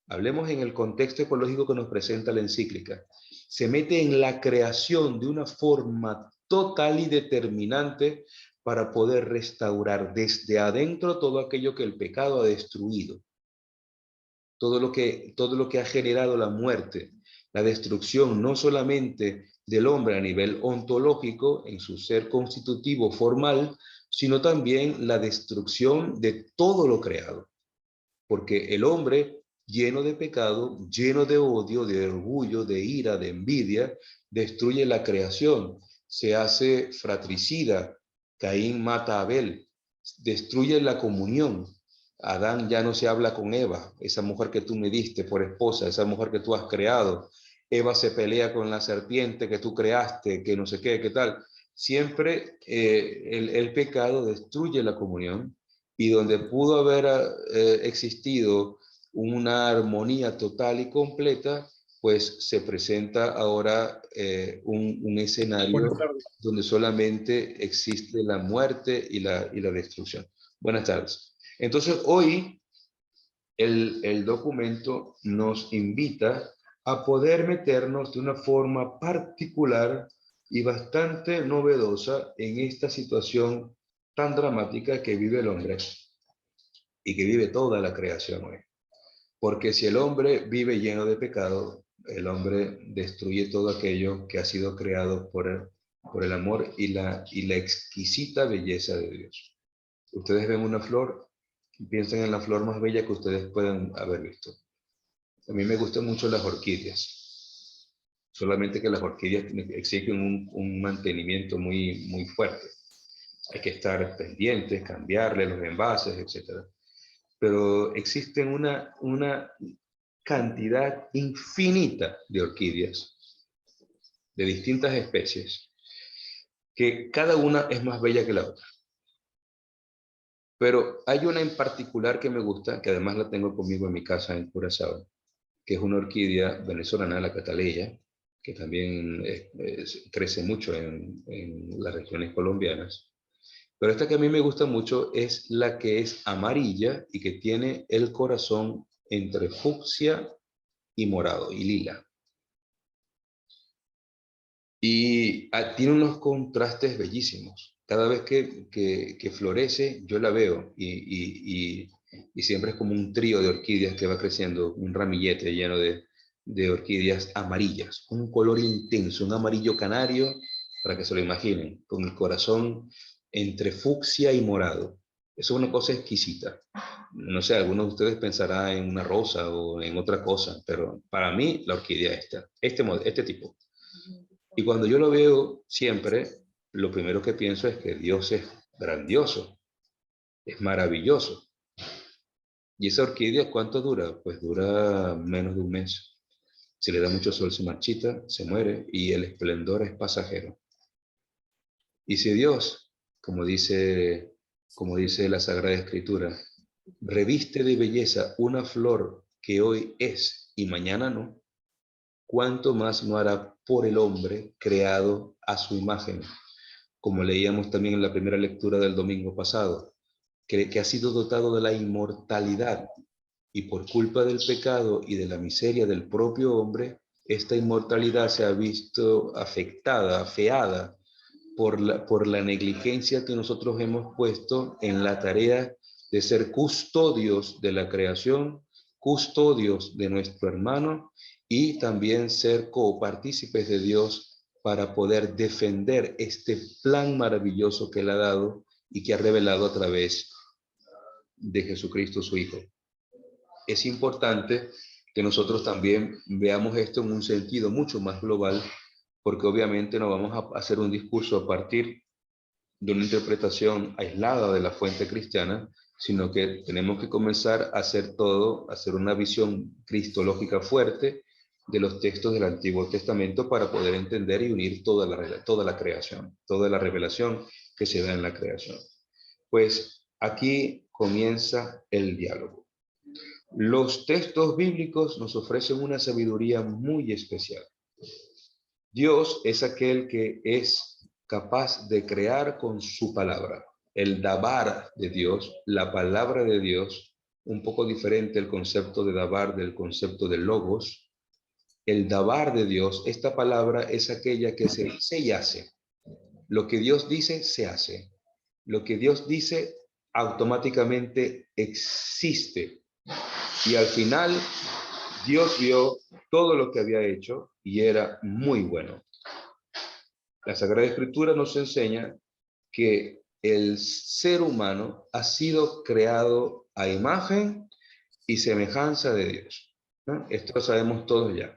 Hablemos en el contexto ecológico que nos presenta la encíclica. Se mete en la creación de una forma total y determinante para poder restaurar desde adentro todo aquello que el pecado ha destruido. Todo lo que ha generado la muerte, la destrucción no solamente del hombre a nivel ontológico, en su ser constitutivo formal, sino también la destrucción de todo lo creado. Porque el hombre, lleno de pecado, lleno de odio, de orgullo, de ira, de envidia, destruye la creación, se hace fratricida. Caín mata a Abel, destruye la comunión. Adán ya no se habla con Eva, esa mujer que tú me diste por esposa, esa mujer que tú has creado. Eva se pelea con la serpiente que tú creaste, que no sé qué, qué tal. Siempre el pecado destruye la comunión, y donde pudo haber existido una armonía total y completa, pues se presenta ahora un escenario donde solamente existe la muerte y la destrucción. Buenas tardes. Entonces, hoy el documento nos invita a poder meternos de una forma particular y bastante novedosa en esta situación tan dramática que vive el hombre y que vive toda la creación hoy. Porque si el hombre vive lleno de pecado, el hombre destruye todo aquello que ha sido creado por el amor y la exquisita belleza de Dios. Ustedes ven una flor y piensan en la flor más bella que ustedes puedan haber visto. A mí me gustan mucho las orquídeas. solamente que las orquídeas exigen un mantenimiento muy fuerte. Hay que estar pendientes, cambiarle los envases, etc. Pero existen una cantidad infinita de orquídeas de distintas especies, que cada una es más bella que la otra. Pero hay una en particular que me gusta, que además la tengo conmigo en mi casa en Curazao, que es una orquídea venezolana, la cataleya, que también crece mucho en las regiones colombianas. Pero esta que a mí me gusta mucho es la que es amarilla y que tiene el corazón entre fucsia y morado y lila. Y tiene unos contrastes bellísimos. Cada vez que florece, yo la veo y siempre es como un trío de orquídeas que va creciendo, un ramillete lleno de orquídeas amarillas, un color intenso, un amarillo canario, para que se lo imaginen, con el corazón entre fucsia y morado. Eso es una cosa exquisita. No sé, algunos de ustedes pensarán en una rosa o en otra cosa, pero para mí la orquídea este tipo. Y cuando yo lo veo siempre, lo primero que pienso es que Dios es grandioso, es maravilloso. ¿Y esa orquídea cuánto dura? Pues dura menos de un mes. Si le da mucho sol se marchita, se muere y el esplendor es pasajero. Y si Dios, como dice la Sagrada Escritura, reviste de belleza una flor que hoy es y mañana no, ¿cuánto más no hará por el hombre creado a su imagen? Como leíamos también en la primera lectura del domingo pasado, que ha sido dotado de la inmortalidad y por culpa del pecado y de la miseria del propio hombre, esta inmortalidad se ha visto afectada, afeada por la negligencia que nosotros hemos puesto en la tarea de ser custodios de la creación, custodios de nuestro hermano y también ser copartícipes de Dios para poder defender este plan maravilloso que Él ha dado y que ha revelado a través de Jesucristo, su Hijo. Es importante que nosotros también veamos esto en un sentido mucho más global, porque obviamente no vamos a hacer un discurso a partir de una interpretación aislada de la fuente cristiana, sino que tenemos que comenzar a hacer una visión cristológica fuerte de los textos del Antiguo Testamento para poder entender y unir toda la creación, toda la revelación que se da en la creación. Pues aquí comienza el diálogo. Los textos bíblicos nos ofrecen una sabiduría muy especial. Dios es aquel que es capaz de crear con su palabra. El dabar de Dios, la palabra de Dios, un poco diferente el concepto de dabar del concepto de logos. El dabar de Dios, esta palabra es aquella que se dice y hace. Lo que Dios dice, se hace. Lo que Dios dice, automáticamente existe. Y al final, Dios vio todo lo que había hecho y era muy bueno. La Sagrada Escritura nos enseña que el ser humano ha sido creado a imagen y semejanza de Dios, ¿no? Esto lo sabemos todos ya.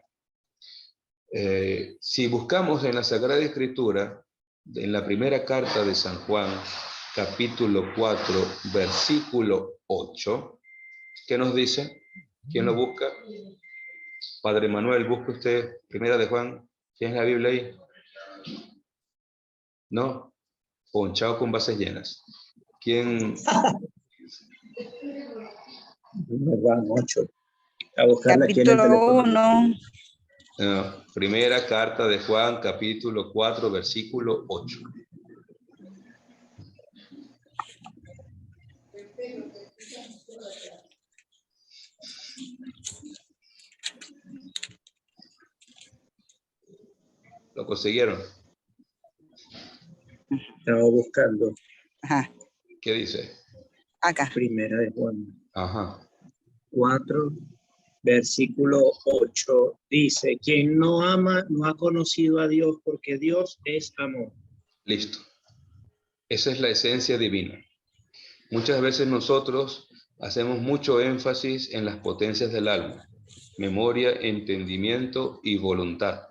Si buscamos en la Sagrada Escritura, en la primera carta de San Juan, capítulo 4, versículo 8, ¿qué nos dice? ¿Quién lo busca? Padre Manuel, busque usted, primera de Juan. ¿Tienes la Biblia ahí? ¿No? Ponchado con bases llenas. ¿Quién? Juan 8. A buscarla aquí en el Capítulo teléfono. 1. Primera carta de Juan, capítulo 4, versículo 8. ¿Lo consiguieron? Estaba buscando. Ajá, ¿Qué dice? acá. Primera de Juan Ajá. 4, versículo 8. Dice, quien no ama no ha conocido a Dios porque Dios es amor. Listo. Esa es la esencia divina. Muchas veces nosotros hacemos mucho énfasis en las potencias del alma, memoria, entendimiento y voluntad.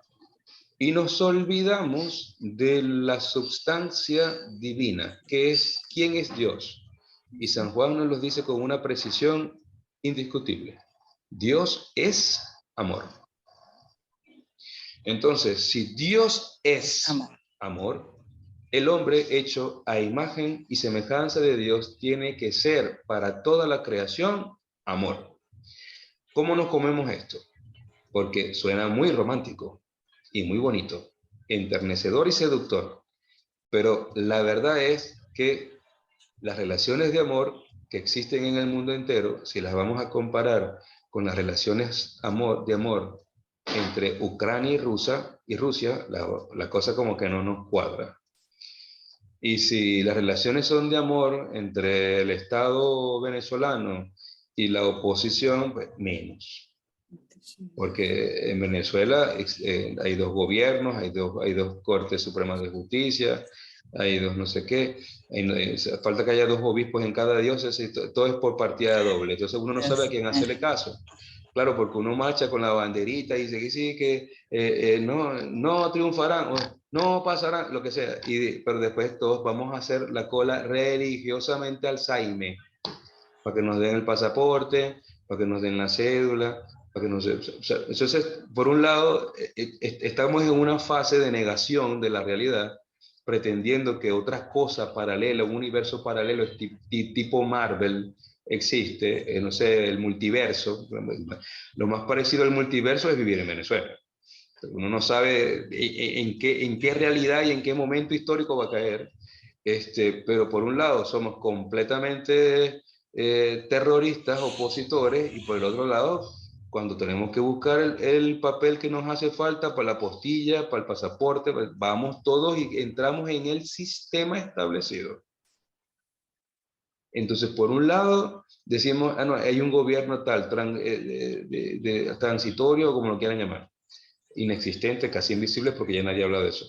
Y nos olvidamos de la substancia divina, que es quién es Dios. Y San Juan nos lo dice con una precisión indiscutible. Dios es amor. Entonces, si Dios es amor, el hombre hecho a imagen y semejanza de Dios tiene que ser para toda la creación amor. ¿Cómo nos comemos esto? Porque suena muy romántico y muy bonito, enternecedor y seductor, pero la verdad es que las relaciones de amor que existen en el mundo entero, si las vamos a comparar con las relaciones de amor entre Ucrania y Rusia, la cosa como que no nos cuadra. Y si las relaciones son de amor entre el Estado venezolano y la oposición, pues menos. Porque en Venezuela hay dos gobiernos, hay dos Cortes Supremas de Justicia, hay dos no sé qué, falta que haya dos obispos en cada diócesis, todo es por partida doble, entonces uno no sabe a quién hacerle caso. Claro, porque uno marcha con la banderita y dice que sí, que no triunfarán, o no pasarán, lo que sea, pero después todos vamos a hacer la cola religiosamente al Saime, para que nos den el pasaporte, para que nos den la cédula, para que nos den, entonces, por un lado, estamos en una fase de negación de la realidad, pretendiendo que otras cosas paralelas, un universo paralelo tipo Marvel existe, no sé, el multiverso. Lo más parecido al multiverso es vivir en Venezuela. Uno no sabe en qué realidad y en qué momento histórico va a caer, pero por un lado somos completamente terroristas, opositores, y por el otro lado, cuando tenemos que buscar el papel que nos hace falta para la apostilla, para el pasaporte, pues vamos todos y entramos en el sistema establecido. Entonces, por un lado, decimos, no, hay un gobierno tal, transitorio, como lo quieran llamar, inexistente, casi invisible, porque ya nadie habla de eso.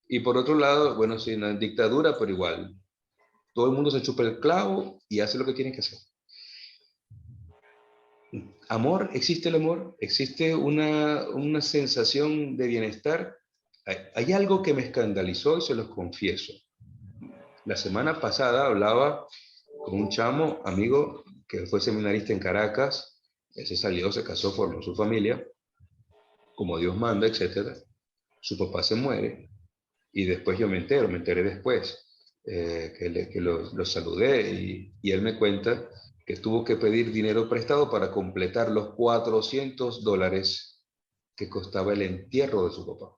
Y por otro lado, bueno, sí, una dictadura, pero igual, todo el mundo se chupa el clavo y hace lo que tiene que hacer. Amor, existe el amor, existe una sensación de bienestar. Hay algo que me escandalizó y se los confieso. La semana pasada hablaba con un chamo, amigo, que fue seminarista en Caracas. Él se salió, se casó, formó su familia, como Dios manda, etc. Su papá se muere y después yo me enteré después, que lo saludé y él me cuenta que tuvo que pedir dinero prestado para completar los $400 que costaba el entierro de su papá.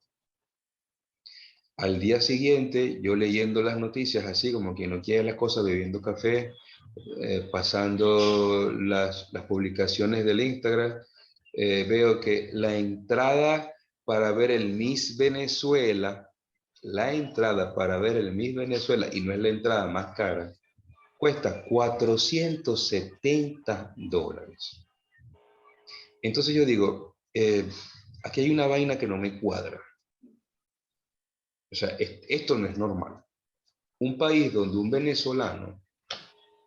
Al día siguiente, yo leyendo las noticias, así como quien no quiere las cosas, bebiendo café, pasando las publicaciones del Instagram, veo que la entrada para ver el Miss Venezuela, y no es la entrada más cara, cuesta $470. Entonces yo digo, aquí hay una vaina que no me cuadra. O sea, esto no es normal. Un país donde un venezolano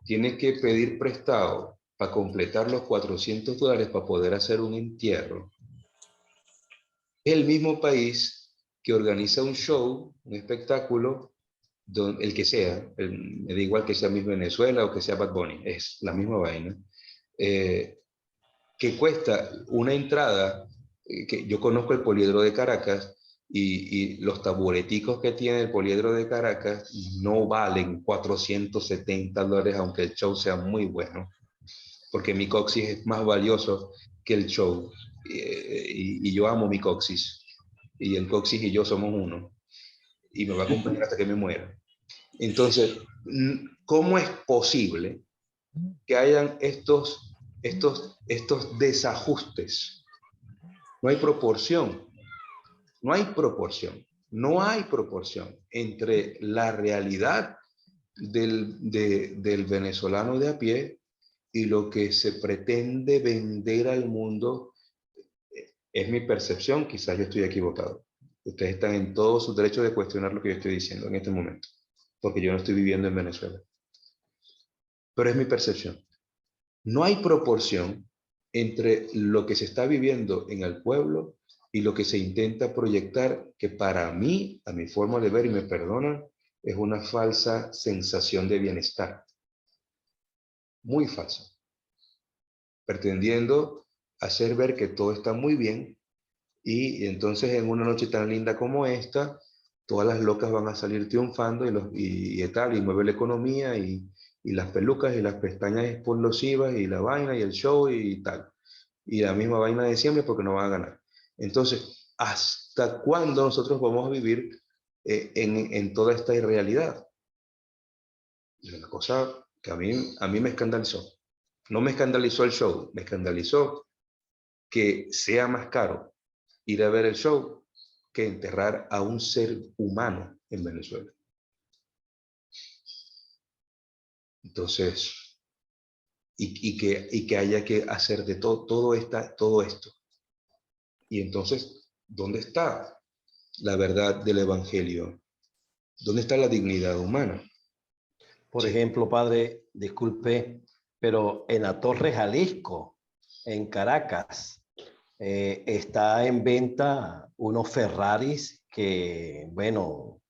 tiene que pedir prestado para completar los $400 para poder hacer un entierro, es el mismo país que organiza un show, un espectáculo, el que sea, me da igual que sea Miss Venezuela o que sea Bad Bunny, es la misma vaina, que cuesta una entrada, que yo conozco el Poliedro de Caracas, y los tabureticos que tiene el Poliedro de Caracas no valen $470, aunque el show sea muy bueno, porque mi coxis es más valioso que el show, y yo amo mi coxis, y el coxis y yo somos uno, y me va a acompañar hasta que me muera. Entonces, ¿cómo es posible que hayan estos desajustes? No hay proporción. No hay proporción entre la realidad del venezolano de a pie y lo que se pretende vender al mundo. Es mi percepción, quizás yo estoy equivocado. Ustedes están en todo su derecho de cuestionar lo que yo estoy diciendo en este momento, porque yo no estoy viviendo en Venezuela. Pero es mi percepción. No hay proporción entre lo que se está viviendo en el pueblo y lo que se intenta proyectar, que para mí, a mi forma de ver, y me perdonan, es una falsa sensación de bienestar. Muy falsa. Pretendiendo hacer ver que todo está muy bien, y entonces en una noche tan linda como esta, todas las locas van a salir triunfando y tal, y mueve la economía, y las pelucas y las pestañas explosivas y la vaina y el show y tal. Y la misma vaina de siempre porque no van a ganar. Entonces, ¿hasta cuándo nosotros vamos a vivir en toda esta irrealidad? Es una cosa que a mí me escandalizó. No me escandalizó el show, me escandalizó que sea más caro ir a ver el show que enterrar a un ser humano en Venezuela. Entonces, y que haya que hacer de todo esto. Y entonces, ¿dónde está la verdad del evangelio? ¿Dónde está la dignidad humana? Por Sí. ejemplo, padre, disculpe, pero en la Torre Jalisco, en Caracas, está en venta unos Ferraris que, bueno,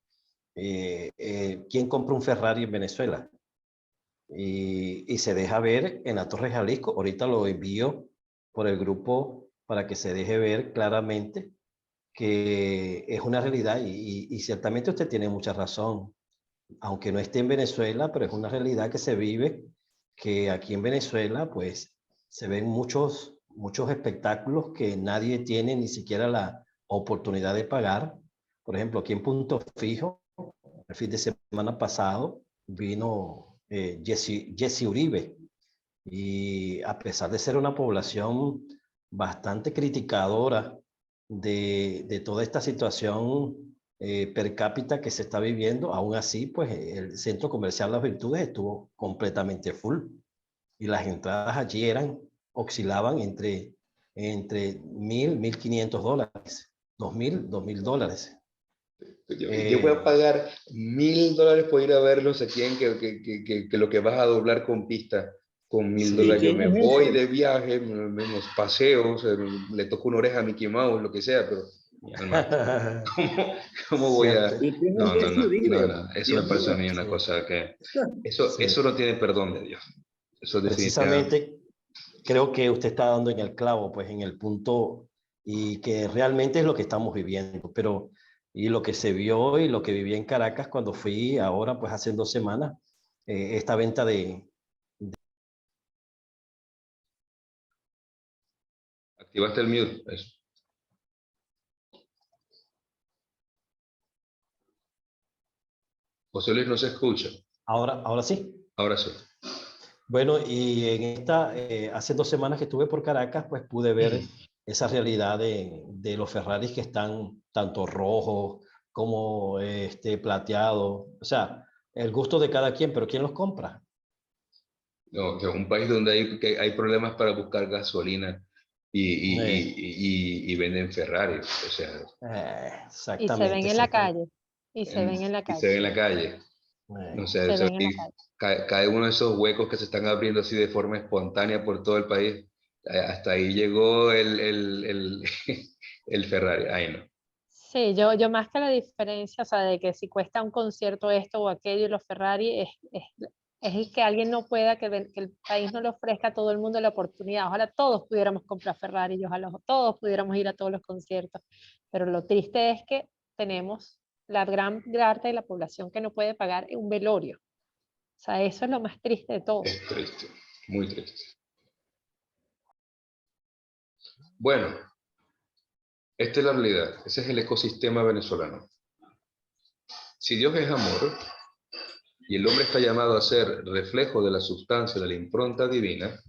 ¿quién compra un Ferrari en Venezuela? Y se deja ver en la Torre Jalisco. Ahorita lo envío por el grupo para que se deje ver claramente que es una realidad y ciertamente usted tiene mucha razón. Aunque no esté en Venezuela, pero es una realidad que se vive, que aquí en Venezuela pues se ven muchos espectáculos que nadie tiene ni siquiera la oportunidad de pagar. Por ejemplo, aquí en Punto Fijo, el fin de semana pasado vino Jesse Uribe, y a pesar de ser una población bastante criticadora de toda esta situación per cápita que se está viviendo, aún así, pues el Centro Comercial Las Virtudes estuvo completamente full y las entradas allí oscilaban entre $1,000, $1,500, $2,000. Yo voy a pagar $1,000 por ir a verlos aquí que lo que vas a doblar con pista. Con $1,000 yo ¿quién me es voy ese? de viaje, los paseos, le toco una oreja a Mickey Mouse, lo que sea, pero hermano, ¿cómo voy a...? Cierto. ¿Y quién No, es no, Jesse no, no, Uribe? no, eso me Dios parece a mío. mí una Sí, cosa que... sí. Eso no tiene perdón de Dios. Eso definitivamente... Precisamente creo que usted está dando en el clavo, pues en el punto, y que realmente es lo que estamos viviendo, pero y lo que se vio y lo que viví en Caracas cuando fui ahora, pues hace 2 semanas, esta venta de... Activaste el mute, eso. José Luis no se escucha. Ahora sí. Ahora sí. Bueno, y en hace 2 semanas que estuve por Caracas, pues pude ver esa realidad de los Ferraris que están tanto rojos como plateados. O sea, el gusto de cada quien, pero ¿quién los compra? No, que es un país donde hay problemas para buscar gasolina Eh, y venden Ferrari. O sea, Y se ven exactamente, en la exactamente. calle. Y se ven en la y se ve calle. en la calle. Eh, O sea, Se ven en la calle. cae uno de esos huecos que se están abriendo así de forma espontánea por todo el país. Hasta ahí llegó el Ferrari. Ay, no. Sí, yo más que la diferencia, o sea, de que si cuesta un concierto esto o aquello y los Ferrari, es el que alguien no pueda, que el país no le ofrezca a todo el mundo la oportunidad. Ojalá todos pudiéramos comprar Ferrari y ojalá todos pudiéramos ir a todos los conciertos. Pero lo triste es que tenemos la gran parte de la población que no puede pagar un velorio. O sea, eso es lo más triste de todo. Es triste, muy triste. Bueno, esta es la realidad. Ese es el ecosistema venezolano. Si Dios es amor y el hombre está llamado a ser reflejo de la sustancia de la impronta divina,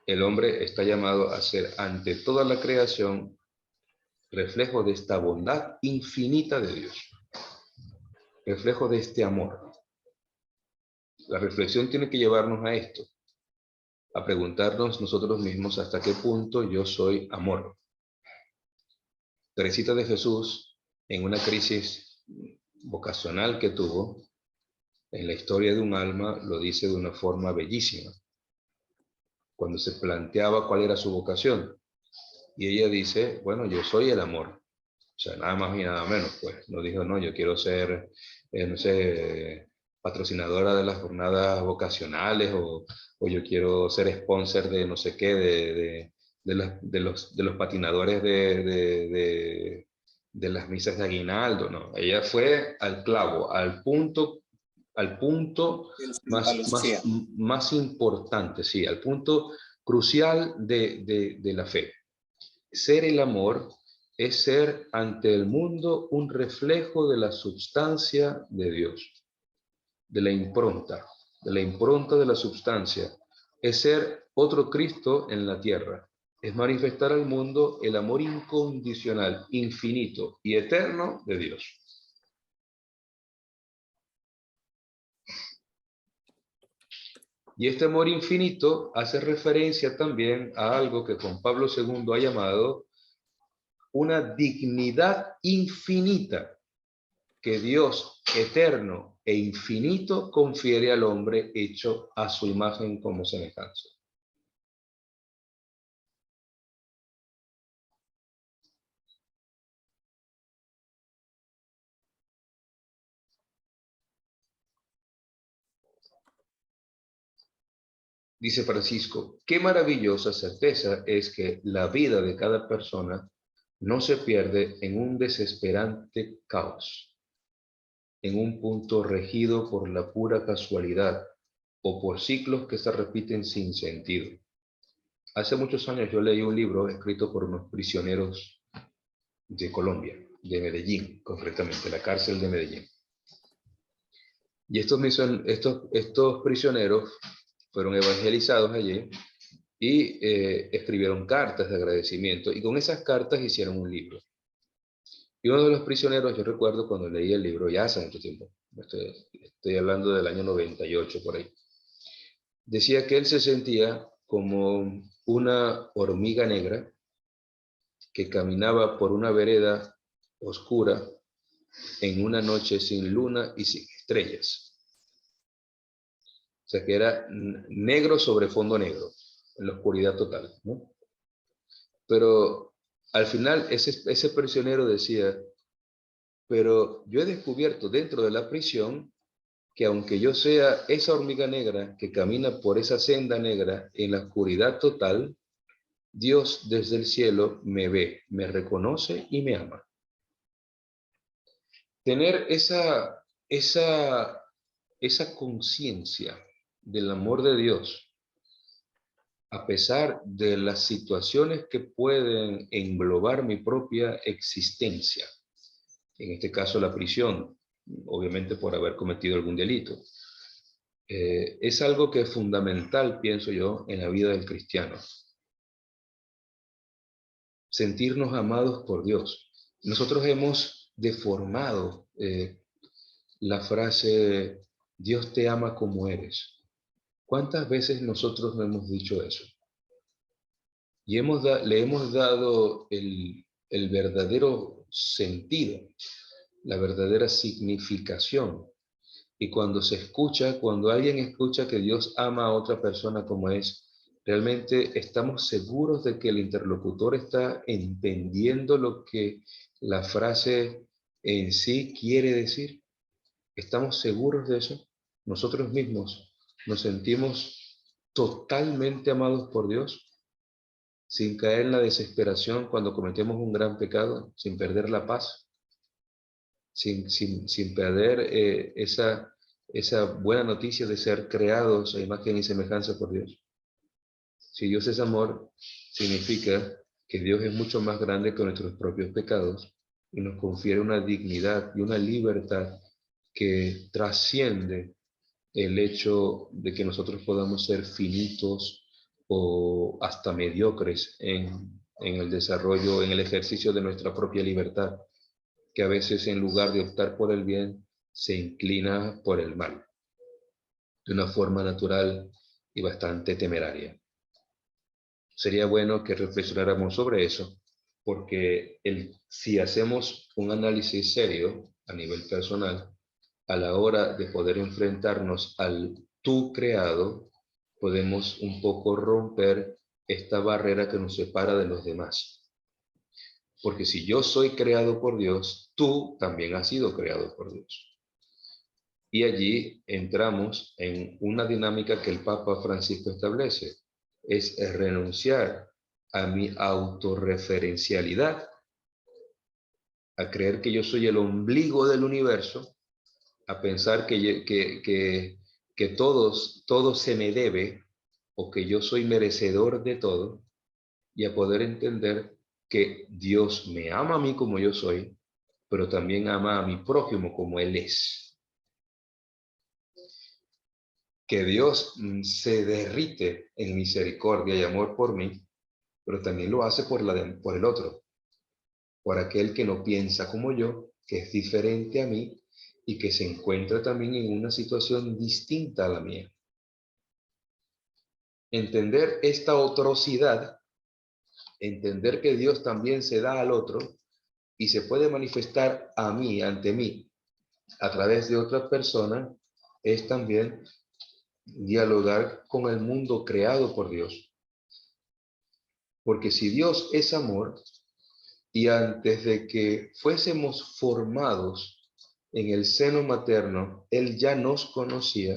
el hombre está llamado a ser ante toda la creación reflejo de esta bondad infinita de Dios, reflejo de este amor. La reflexión tiene que llevarnos a esto, a preguntarnos nosotros mismos hasta qué punto yo soy amor. Teresita de Jesús, en una crisis vocacional que tuvo, en la historia de un alma, lo dice de una forma bellísima. Cuando se planteaba cuál era su vocación, Y ella dice, bueno, yo soy el amor. O sea, nada más y nada menos, pues. No dijo, no, yo quiero ser, no sé, patrocinadora de las jornadas vocacionales o yo quiero ser sponsor de no sé qué, de los patinadores de las misas de aguinaldo. No, ella fue al clavo, al punto más importante, sí, al punto crucial de la fe. Ser el amor es ser ante el mundo un reflejo de la substancia de Dios, de la impronta de la substancia. Es ser otro Cristo en la tierra. Es manifestar al mundo el amor incondicional, infinito y eterno de Dios. Y este amor infinito hace referencia también a algo que Juan Pablo II ha llamado una dignidad infinita que Dios eterno e infinito confiere al hombre hecho a su imagen como semejanza. Dice Francisco, qué maravillosa certeza es que la vida de cada persona no se pierde en un desesperante caos, en un punto regido por la pura casualidad o por ciclos que se repiten sin sentido. Hace muchos años yo leí un libro escrito por unos prisioneros de Colombia, de Medellín, concretamente, la cárcel de Medellín. Y estos prisioneros fueron evangelizados allí y escribieron cartas de agradecimiento, y con esas cartas hicieron un libro. Y uno de los prisioneros, yo recuerdo cuando leí el libro, ya hace mucho tiempo, estoy hablando del año 98 por ahí, decía que él se sentía como una hormiga negra que caminaba por una vereda oscura en una noche sin luna y sin estrellas. O sea, que era negro sobre fondo negro, en la oscuridad total, ¿no? Pero al final ese prisionero decía, pero yo he descubierto dentro de la prisión que aunque yo sea esa hormiga negra que camina por esa senda negra en la oscuridad total, Dios desde el cielo me ve, me reconoce y me ama. Tener esa conciencia del amor de Dios, a pesar de las situaciones que pueden englobar mi propia existencia, en este caso la prisión, obviamente por haber cometido algún delito, es algo que es fundamental, pienso yo, en la vida del cristiano. Sentirnos amados por Dios. Nosotros hemos deformado la frase Dios te ama como eres. ¿Cuántas veces nosotros no hemos dicho eso? Y le hemos dado el verdadero sentido, la verdadera significación. Y cuando cuando alguien escucha que Dios ama a otra persona como es, realmente estamos seguros de que el interlocutor está entendiendo lo que la frase en sí quiere decir. ¿Estamos seguros de eso? Nosotros mismos nos sentimos totalmente amados por Dios, sin caer en la desesperación cuando cometemos un gran pecado, sin perder la paz, sin perder esa buena noticia de ser creados a imagen y semejanza por Dios. Si Dios es amor, significa que Dios es mucho más grande que nuestros propios pecados y nos confiere una dignidad y una libertad que trasciende el hecho de que nosotros podamos ser finitos o hasta mediocres en el desarrollo, en el ejercicio de nuestra propia libertad, que a veces en lugar de optar por el bien, se inclina por el mal, de una forma natural y bastante temeraria. Sería bueno que reflexionáramos sobre eso, porque si hacemos un análisis serio a nivel personal, a la hora de poder enfrentarnos al tú creado, podemos un poco romper esta barrera que nos separa de los demás. Porque si yo soy creado por Dios, tú también has sido creado por Dios. Y allí entramos en una dinámica que el Papa Francisco establece. Es renunciar a mi autorreferencialidad, a creer que yo soy el ombligo del universo, a pensar que todo se me debe o que yo soy merecedor de todo, y a poder entender que Dios me ama a mí como yo soy, pero también ama a mi prójimo como Él es. Que Dios se derrite en misericordia y amor por mí, pero también lo hace por el otro, por aquel que no piensa como yo, que es diferente a mí y que se encuentra también en una situación distinta a la mía. Entender esta otrocidad, entender que Dios también se da al otro y se puede manifestar a mí, ante mí, a través de otra persona, es también dialogar con el mundo creado por Dios. Porque si Dios es amor, y antes de que fuésemos formados en el seno materno, Él ya nos conocía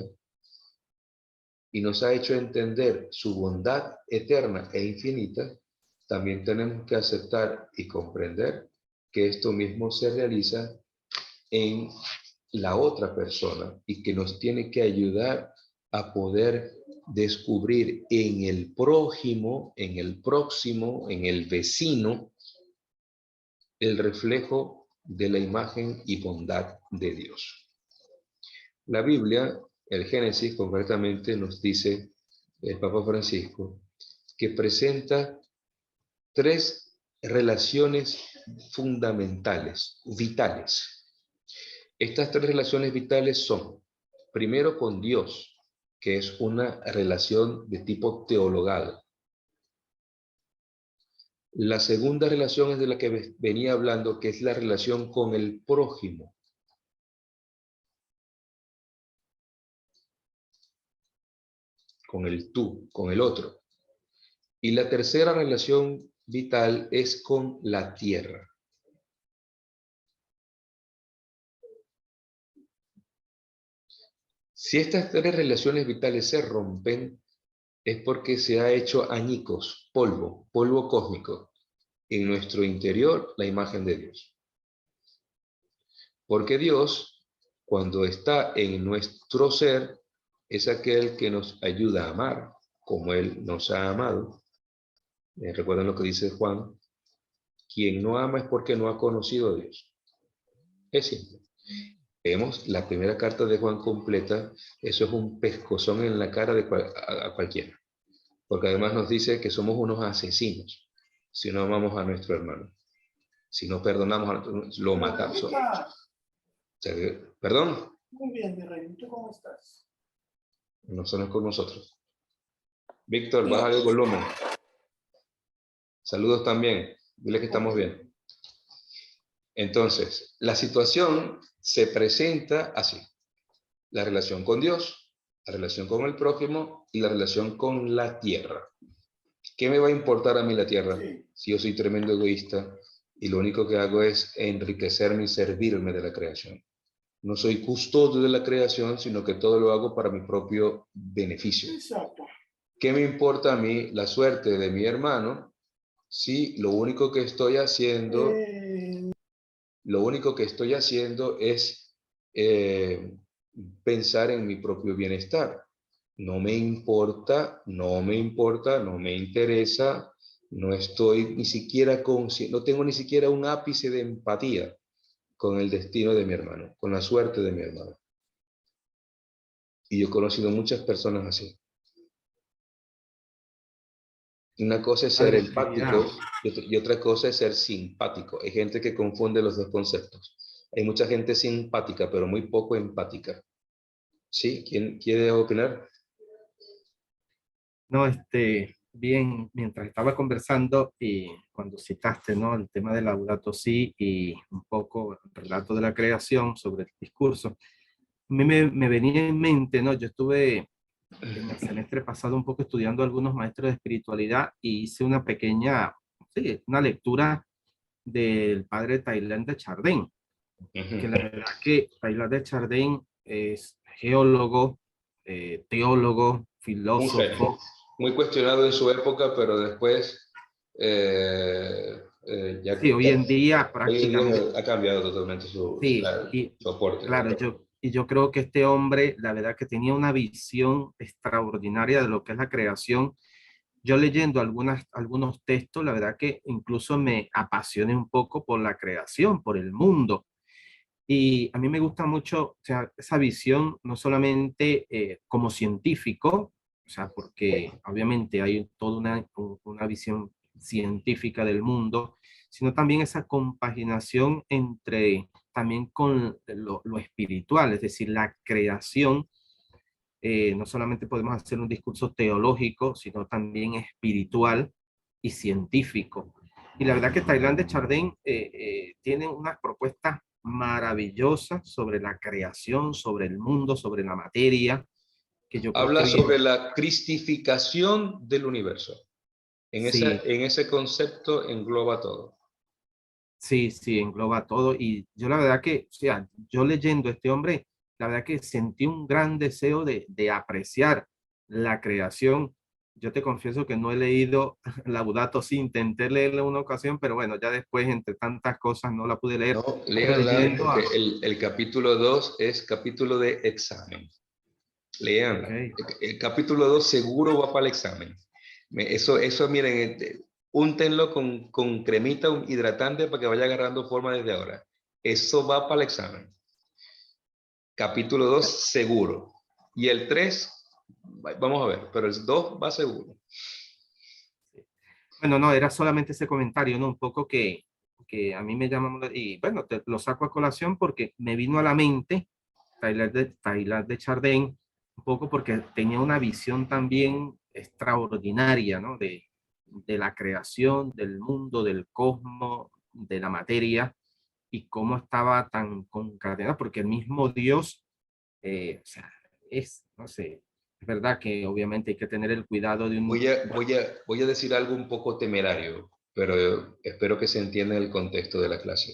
y nos ha hecho entender su bondad eterna e infinita, también tenemos que aceptar y comprender que esto mismo se realiza en la otra persona y que nos tiene que ayudar a poder descubrir en el prójimo, en el próximo, en el vecino, el reflejo de la imagen y bondad de Dios. La Biblia, el Génesis concretamente, nos dice el Papa Francisco que presenta 3 relaciones fundamentales, vitales. Estas 3 relaciones vitales son, primero con Dios, que es una relación de tipo teologal. La segunda relación es de la que venía hablando, que es la relación con el prójimo. Con el tú, con el otro. Y la tercera relación vital es con la tierra. Si estas 3 relaciones vitales se rompen, es porque se ha hecho añicos, polvo cósmico, en nuestro interior la imagen de Dios. Porque Dios, cuando está en nuestro ser, es aquel que nos ayuda a amar, como Él nos ha amado. Recuerden lo que dice Juan, quien no ama es porque no ha conocido a Dios. Es simple. Vemos la primera carta de Juan completa, eso es un pescozón en la cara de a cualquiera. Porque además nos dice que somos unos asesinos si no amamos a nuestro hermano. Si no perdonamos a nuestro hermano, lo matamos. ¿Perdón? Muy bien, mi rey. ¿Tú cómo estás? No son con nosotros. Víctor, baja el volumen. Saludos también. Dile que estamos bien. Entonces, la situación se presenta así. La relación con Dios, la relación con el prójimo y la relación con la tierra. ¿Qué me va a importar a mí la tierra? Sí. Si yo soy tremendo egoísta y lo único que hago es enriquecerme y servirme de la creación. No soy custodio de la creación, sino que todo lo hago para mi propio beneficio. Exacto. ¿Qué me importa a mí la suerte de mi hermano si lo único que estoy haciendo, es pensar en mi propio bienestar? No me importa, no me interesa, no estoy ni siquiera no tengo ni siquiera un ápice de empatía con el destino de mi hermano, con la suerte de mi hermano. Y yo he conocido muchas personas así. Una cosa es ser empático y otra cosa es ser simpático. Hay gente que confunde los 2 conceptos. Hay mucha gente simpática, pero muy poco empática. ¿Sí? ¿Quién quiere opinar? No, bien, mientras estaba conversando y cuando citaste, ¿no? El tema de Laudato Si y un poco el relato de la creación sobre el discurso, a mí me venía en mente, ¿no? Yo estuve en el semestre pasado un poco estudiando algunos maestros de espiritualidad y hice una pequeña, sí, una lectura del padre Teilhard de Chardin, que la verdad que Teilhard de Chardin es geólogo, teólogo, filósofo. Muy cuestionado en su época, pero después ya Sí, hoy en día hoy en día prácticamente. ha cambiado totalmente Sí, y su aporte. claro, yo creo que este hombre, la verdad que tenía una visión extraordinaria de lo que es la creación. Yo leyendo algunos textos, la verdad que incluso me apasioné un poco por la creación, por el mundo. Y a mí me gusta mucho, o sea, esa visión, no solamente como científico, o sea, porque obviamente hay toda una visión científica del mundo, sino también esa compaginación entre, también con lo espiritual, es decir, la creación. No solamente podemos hacer un discurso teológico, sino también espiritual y científico. Y la verdad que Teilhard de Chardin tiene unas propuestas maravillosas sobre la creación, sobre el mundo, sobre la materia, que yo creo que Habla hoy sobre la cristificación del universo. sí, En ese concepto engloba todo. sí, sí, engloba todo. Y yo la verdad que, o sea, yo leyendo a este hombre, la verdad que sentí un gran deseo de apreciar la creación. Yo te confieso que no he leído Laudato Si, intenté leerla una ocasión, pero bueno, ya después, entre tantas cosas, no la pude leer. No, Pero léanla leyendo porque a... el capítulo 2 es capítulo de examen. Léanla. Ok, El capítulo 2 seguro va para el examen. Eso miren, úntenlo con cremita hidratante para que vaya agarrando forma desde ahora. Eso va para el examen. Capítulo 2 seguro. Y el 3, vamos a ver, pero el 2 va seguro. bueno, no, era solamente ese comentario, ¿no? Un poco que a mí me llama, y bueno, te lo saco a colación porque me vino a la mente Teilhard de Chardin, un poco porque tenía una visión también extraordinaria, ¿no? De la creación, del mundo, del cosmos, de la materia, y cómo estaba tan concatenada, porque el mismo Dios, o sea, no sé, es verdad que obviamente hay que tener el cuidado de un... Voy a decir algo un poco temerario, pero espero que se entienda el contexto de la clase.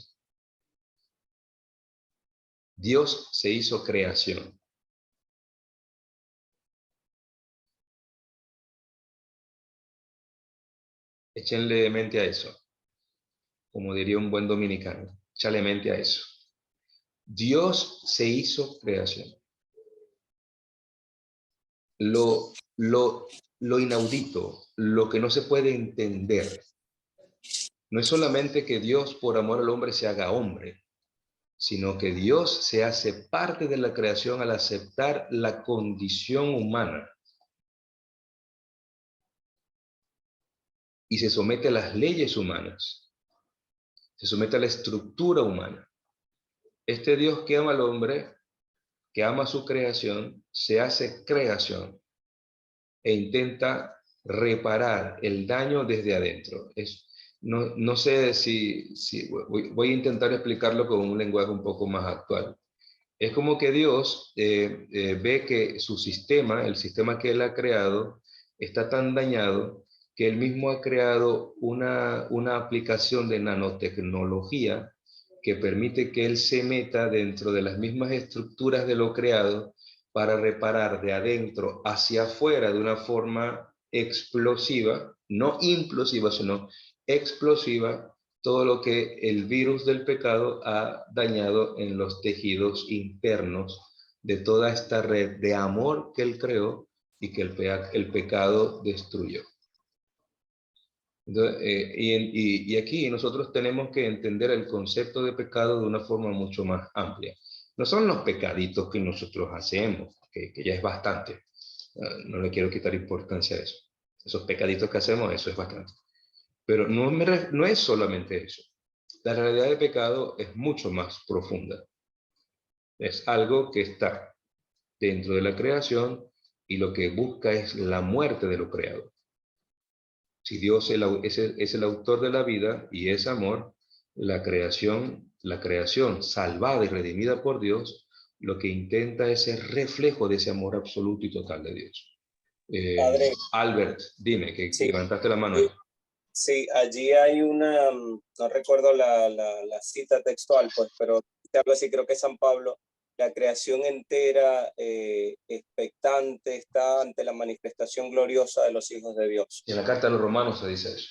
Dios se hizo creación. Échenle mente a eso, como diría un buen dominicano. Échale mente a eso. Dios se hizo creación. Lo inaudito, lo que no se puede entender, no es solamente que Dios por amor al hombre se haga hombre, sino que Dios se hace parte de la creación al aceptar la condición humana y se somete a las leyes humanas, se somete a la estructura humana. Este Dios que ama al hombre, que ama su creación, se hace creación e intenta reparar el daño desde adentro. No sé si voy a intentar explicarlo con un lenguaje un poco más actual. Es como que Dios ve que su sistema, el sistema que él ha creado, está tan dañado que él mismo ha creado una aplicación de nanotecnología que permite que él se meta dentro de las mismas estructuras de lo creado para reparar de adentro hacia afuera de una forma explosiva, no implosiva, sino explosiva, todo lo que el virus del pecado ha dañado en los tejidos internos de toda esta red de amor que él creó y que el pecado destruyó. Entonces, y aquí nosotros tenemos que entender el concepto de pecado de una forma mucho más amplia. No son los pecaditos que nosotros hacemos, que ya es bastante. No le quiero quitar importancia a eso. Esos pecaditos que hacemos, eso es bastante. Pero no es solamente eso. La realidad de pecado es mucho más profunda. Es algo que está dentro de la creación y lo que busca es la muerte de lo creado. Si Dios es el autor de la vida y es amor, la creación salvada y redimida por Dios, lo que intenta es ser reflejo de ese amor absoluto y total de Dios. Padre, Albert, dime, que sí, levantaste la mano. Sí, allí hay una, no recuerdo la cita textual, pues, pero algo así, creo que San Pablo, la creación entera, expectante, está ante la manifestación gloriosa de los hijos de Dios. En la carta a los romanos se dice eso.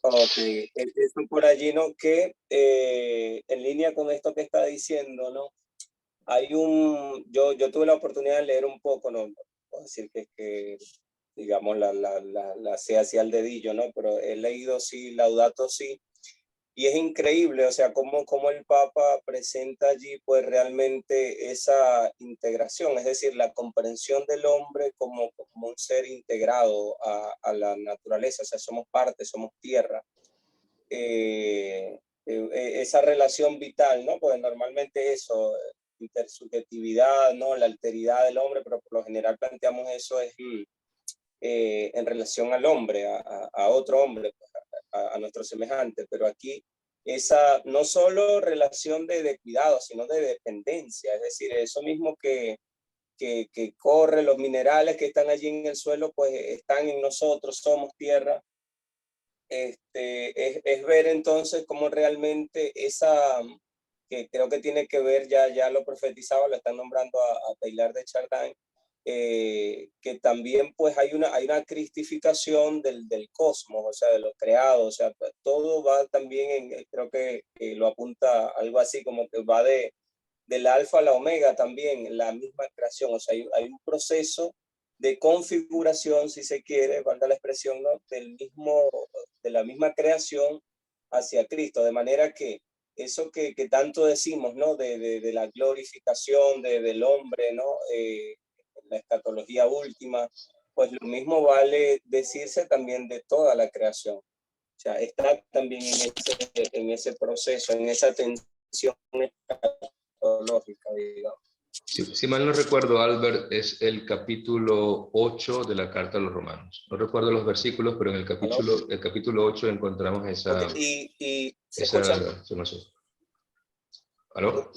Ok, eso por allí, ¿no? Que en línea con esto que está diciendo, ¿no? Hay yo tuve la oportunidad de leer un poco, no puedo decir que digamos, la sé así al dedillo, ¿no? Pero he leído, sí, Laudato Si, y es increíble, o sea, cómo el Papa presenta allí, pues, realmente esa integración, es decir, la comprensión del hombre como un ser integrado a la naturaleza, o sea, somos parte, somos tierra. Esa relación vital, ¿no? Pues normalmente eso, intersubjetividad, ¿no? La alteridad del hombre, pero por lo general planteamos eso es en relación al hombre, a otro hombre, a nuestro semejante, pero aquí esa no solo relación de cuidado, sino de dependencia, es decir, eso mismo que corre, los minerales que están allí en el suelo, pues están en nosotros, somos tierra. Es ver entonces cómo realmente esa, que creo que tiene que ver, ya lo profetizaba, lo están nombrando a Teilhard de Chardin, que también pues hay una cristificación del cosmos, o sea, de lo creado, o sea, pues, todo va también creo que lo apunta algo así como que va del alfa a la omega también, la misma creación, o sea, hay un proceso de configuración, si se quiere, valga la expresión, ¿no? De la misma creación hacia Cristo, de manera que eso que tanto decimos, ¿no? De la glorificación del hombre, ¿no? La escatología última, pues lo mismo vale decirse también de toda la creación. O sea, está también en ese proceso, en esa tensión escatológica, digamos. Si mal no recuerdo, Albert, es el capítulo 8 de la carta a los romanos. No recuerdo los versículos, pero en el capítulo 8 encontramos esa... Okay. ¿Y se esa escucha? información. ¿Aló?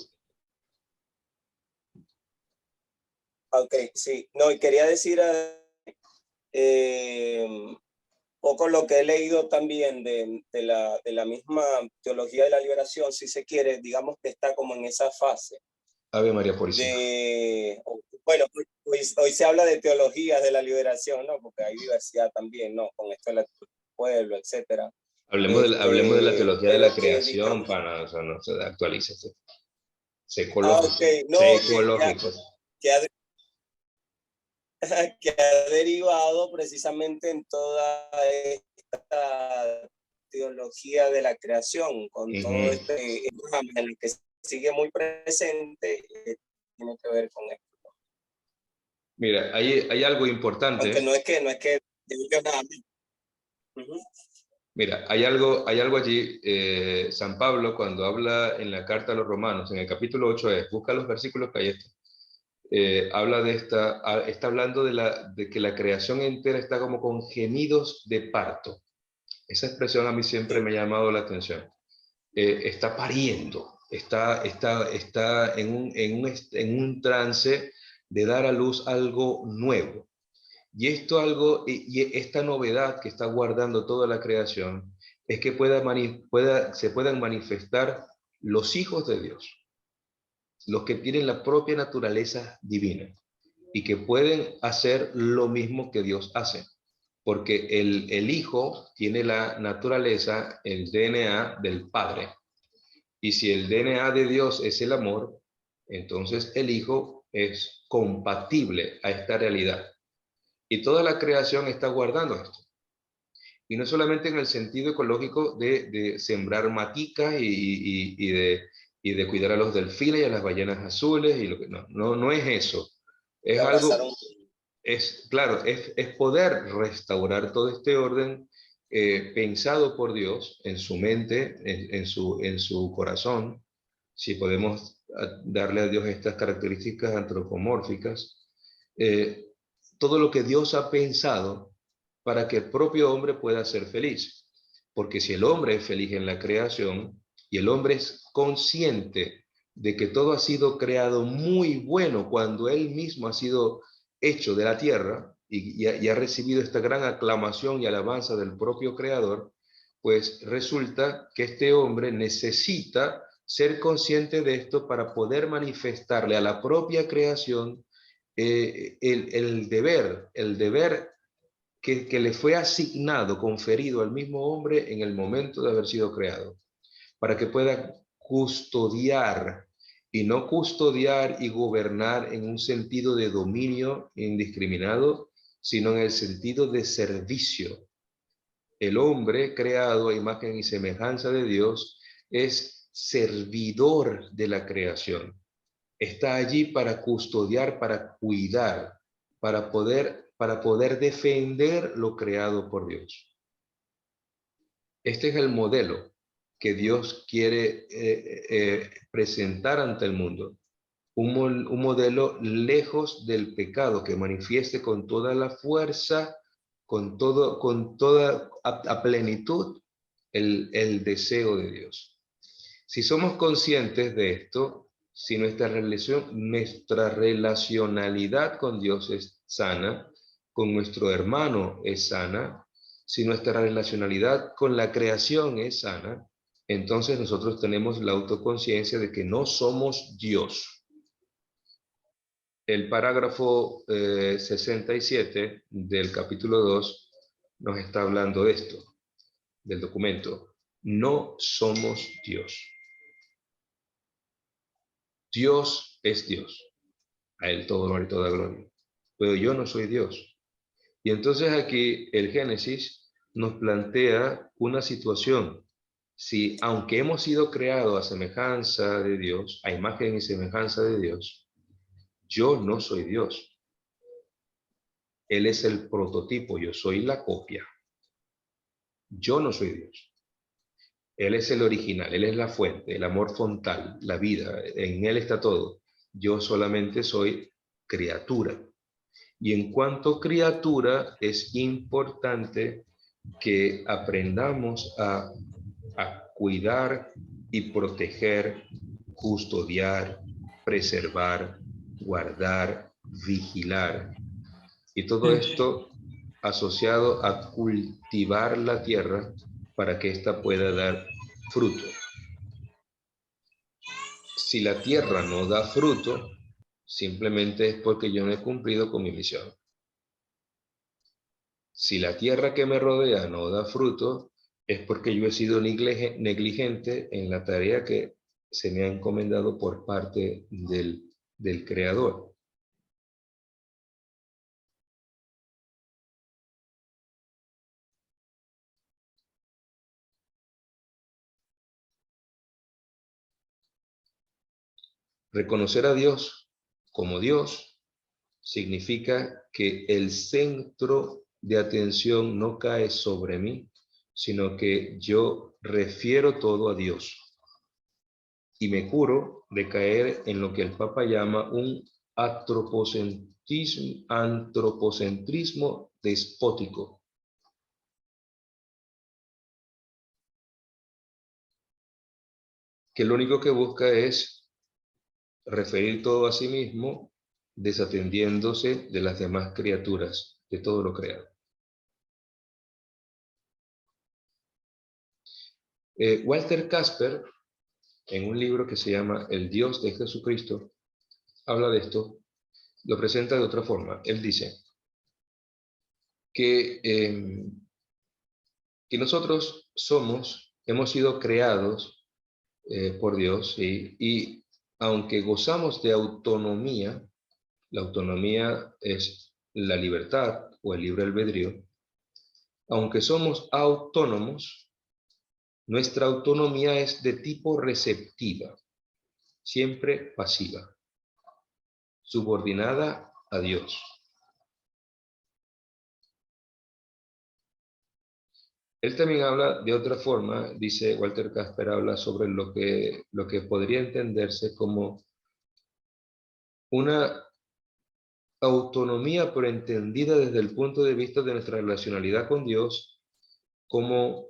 Ok, sí. No, y quería decir poco lo que he leído también de la misma teología de la liberación, si se quiere, digamos que está como en esa fase. Ave María Purísima. Bueno, hoy se habla de teologías de la liberación, ¿no? Porque hay diversidad también, ¿no? Con esto del pueblo, etcétera. Hablemos de la teología de la creación, digamos, para, o sea, no se actualízate. Okay. No, que ha derivado precisamente en toda esta teología de la creación, con todo este en el que sigue muy presente, tiene que ver con esto. Mira, hay algo importante. Aunque no es que yo nada. Mira, hay algo allí, San Pablo, cuando habla en la carta a los romanos, en el capítulo 8, busca los versículos que hay esto. Habla está hablando de que la creación entera está como con gemidos de parto. Esa expresión a mí siempre me ha llamado la atención. Está pariendo, está en un trance de dar a luz algo nuevo. Y esta novedad que está guardando toda la creación es que se puedan manifestar los hijos de Dios, los que tienen la propia naturaleza divina y que pueden hacer lo mismo que Dios hace, porque el Hijo tiene la naturaleza, el DNA del Padre. Y si el DNA de Dios es el amor, entonces el Hijo es compatible a esta realidad. Y toda la creación está guardando esto. Y no solamente en el sentido ecológico de sembrar maticas y de cuidar a los delfines y a las ballenas azules, y lo que no es eso. Es algo, claro, es poder restaurar todo este orden pensado por Dios en su mente, en su corazón, si podemos darle a Dios estas características antropomórficas, todo lo que Dios ha pensado para que el propio hombre pueda ser feliz. Porque si el hombre es feliz en la creación y el hombre es consciente de que todo ha sido creado muy bueno cuando él mismo ha sido hecho de la tierra y ha recibido esta gran aclamación y alabanza del propio creador, pues resulta que este hombre necesita ser consciente de esto para poder manifestarle a la propia creación el deber que le fue asignado, conferido al mismo hombre en el momento de haber sido creado, para que pueda custodiar, y no custodiar y gobernar en un sentido de dominio indiscriminado, sino en el sentido de servicio. El hombre creado a imagen y semejanza de Dios es servidor de la creación. Está allí para custodiar, para cuidar, para poder defender lo creado por Dios. Este es el modelo que Dios quiere presentar ante el mundo. Un modelo lejos del pecado, que manifieste con toda la fuerza, con toda a plenitud el deseo de Dios. Si somos conscientes de esto, si nuestra relacionalidad con Dios es sana, con nuestro hermano es sana, si nuestra relacionalidad con la creación es sana, entonces nosotros tenemos la autoconciencia de que no somos Dios. El parágrafo 67 del capítulo 2 nos está hablando de esto, del documento. No somos Dios. Dios es Dios. A Él todo honor y toda gloria. Pero yo no soy Dios. Y entonces aquí el Génesis nos plantea una situación. Si, aunque hemos sido creados a semejanza de Dios, a imagen y semejanza de Dios, yo no soy Dios. Él es el prototipo, yo soy la copia. Yo no soy Dios. Él es el original, Él es la fuente, el amor fontal, la vida, en Él está todo. Yo solamente soy criatura. Y en cuanto criatura, es importante que aprendamos a cuidar y proteger, custodiar, preservar, guardar, vigilar. Y todo esto asociado a cultivar la tierra para que ésta pueda dar fruto. Si la tierra no da fruto, simplemente es porque yo no he cumplido con mi misión. Si la tierra que me rodea no da fruto, es porque yo he sido negligente en la tarea que se me ha encomendado por parte del Creador. Reconocer a Dios como Dios significa que el centro de atención no cae sobre mí, sino que yo refiero todo a Dios. Y me curo de caer en lo que el Papa llama un antropocentrismo despótico. Que lo único que busca es referir todo a sí mismo, desatendiéndose de las demás criaturas, de todo lo creado. Walter Casper, en un libro que se llama El Dios de Jesucristo, habla de esto, lo presenta de otra forma. Él dice que nosotros hemos sido creados por Dios, y aunque gozamos de autonomía, la autonomía es la libertad o el libre albedrío, aunque somos autónomos, nuestra autonomía es de tipo receptiva, siempre pasiva, subordinada a Dios. Él también habla de otra forma, dice Walter Casper, habla sobre lo que podría entenderse como una autonomía, pero entendida desde el punto de vista de nuestra relacionalidad con Dios, como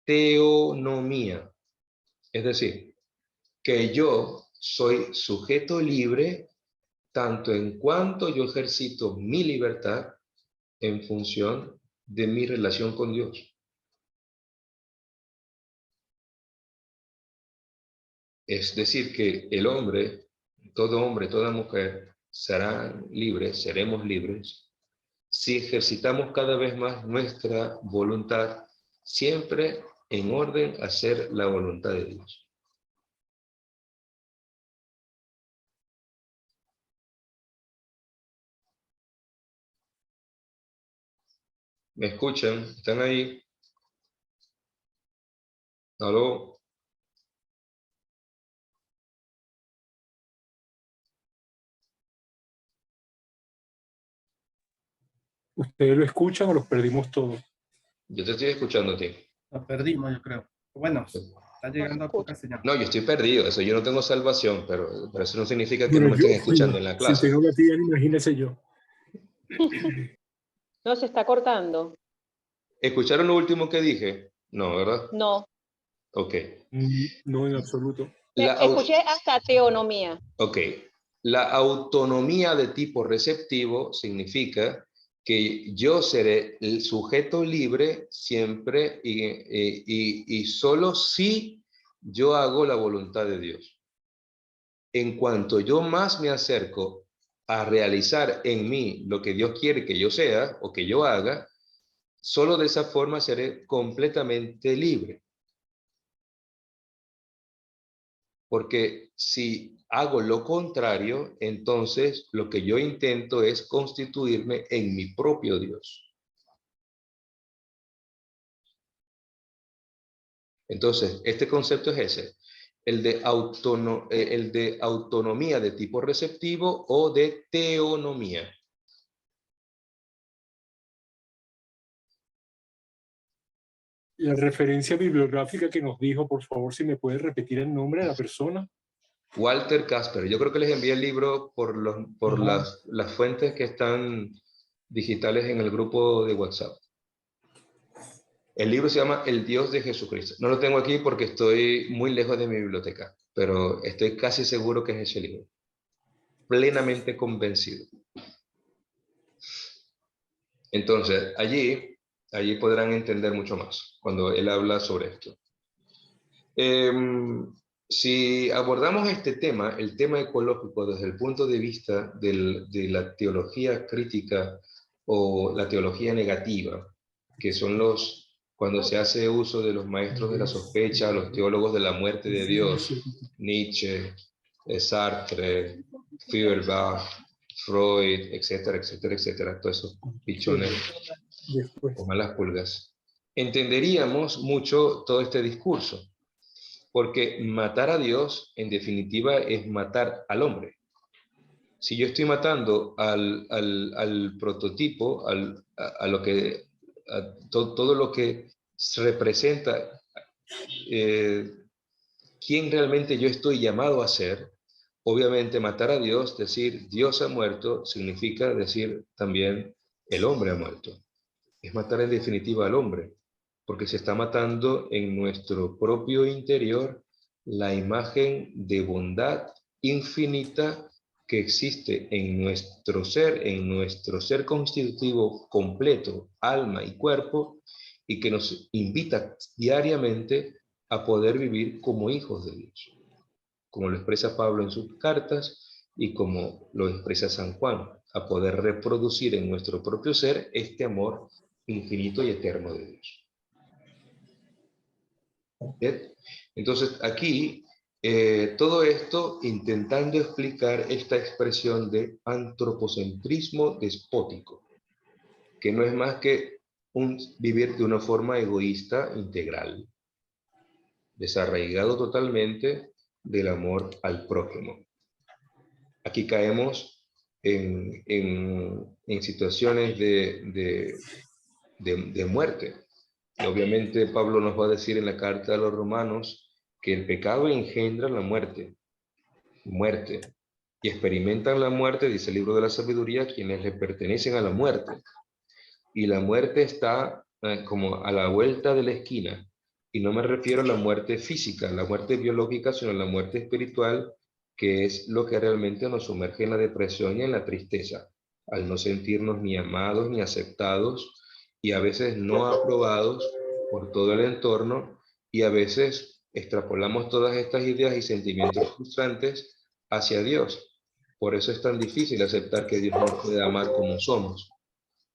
teonomía. Es decir, que yo soy sujeto libre tanto en cuanto yo ejercito mi libertad en función de mi relación con Dios. Es decir, que el hombre, toda mujer, serán libres, seremos libres, si ejercitamos cada vez más nuestra voluntad, siempre en orden a hacer la voluntad de Dios. ¿Me escuchan? ¿Están ahí? ¿Aló? ¿Ustedes lo escuchan o los perdimos todos? Yo te estoy escuchando a ti. Lo perdimos, yo creo. Bueno, está llegando a poca señal. No, yo estoy perdido, eso yo no tengo salvación, pero eso no significa que Bueno, no me estén escuchando en la Si clase. tengo que ti, imagínese yo. No, se está cortando. ¿Escucharon lo último que dije? No, ¿verdad? No. Ok. No, en absoluto. Escuché hasta teonomía. Ok. La autonomía de tipo receptivo significa que yo seré el sujeto libre siempre y solo si yo hago la voluntad de Dios. En cuanto yo más me acerco a realizar en mí lo que Dios quiere que yo sea o que yo haga, solo de esa forma seré completamente libre. Porque si hago lo contrario, entonces lo que yo intento es constituirme en mi propio Dios. Entonces, este concepto es ese, el de autonomía de tipo receptivo o de teonomía. La referencia bibliográfica que nos dijo, por favor, si me puede repetir el nombre de la persona. Walter Casper. Yo creo que les envié el libro por las fuentes que están digitales en el grupo de WhatsApp. El libro se llama El Dios de Jesucristo. No lo tengo aquí porque estoy muy lejos de mi biblioteca, pero estoy casi seguro que es ese libro. Plenamente convencido. Entonces, allí podrán entender mucho más cuando él habla sobre esto. Si abordamos este tema, el tema ecológico, desde el punto de vista de la teología crítica o la teología negativa, que son cuando se hace uso de los maestros de la sospecha, los teólogos de la muerte de Dios, Nietzsche, Sartre, Feuerbach, Freud, etcétera, etcétera, etcétera, todos esos pichones o malas pulgas, entenderíamos mucho todo este discurso. Porque matar a Dios, en definitiva, es matar al hombre. Si yo estoy matando al prototipo, todo lo que representa quién realmente yo estoy llamado a ser, obviamente matar a Dios, decir Dios ha muerto, significa decir también el hombre ha muerto. Es matar en definitiva al hombre, porque se está matando en nuestro propio interior la imagen de bondad infinita que existe en nuestro ser constitutivo completo, alma y cuerpo, y que nos invita diariamente a poder vivir como hijos de Dios, como lo expresa Pablo en sus cartas y como lo expresa San Juan, a poder reproducir en nuestro propio ser este amor infinito y eterno de Dios. ¿Bien? Entonces aquí todo esto intentando explicar esta expresión de antropocentrismo despótico, que no es más que vivir de una forma egoísta integral, desarraigado totalmente del amor al prójimo. Aquí caemos en situaciones de muerte. Y obviamente Pablo nos va a decir en la carta a los romanos que el pecado engendra la muerte. Y experimentan la muerte, dice el libro de la sabiduría, quienes le pertenecen a la muerte. Y la muerte está como a la vuelta de la esquina. Y no me refiero a la muerte física, la muerte biológica, sino a la muerte espiritual, que es lo que realmente nos sumerge en la depresión y en la tristeza, al no sentirnos ni amados ni aceptados, y a veces no aprobados por todo el entorno, y a veces extrapolamos todas estas ideas y sentimientos frustrantes hacia Dios. Por eso es tan difícil aceptar que Dios nos puede amar como somos,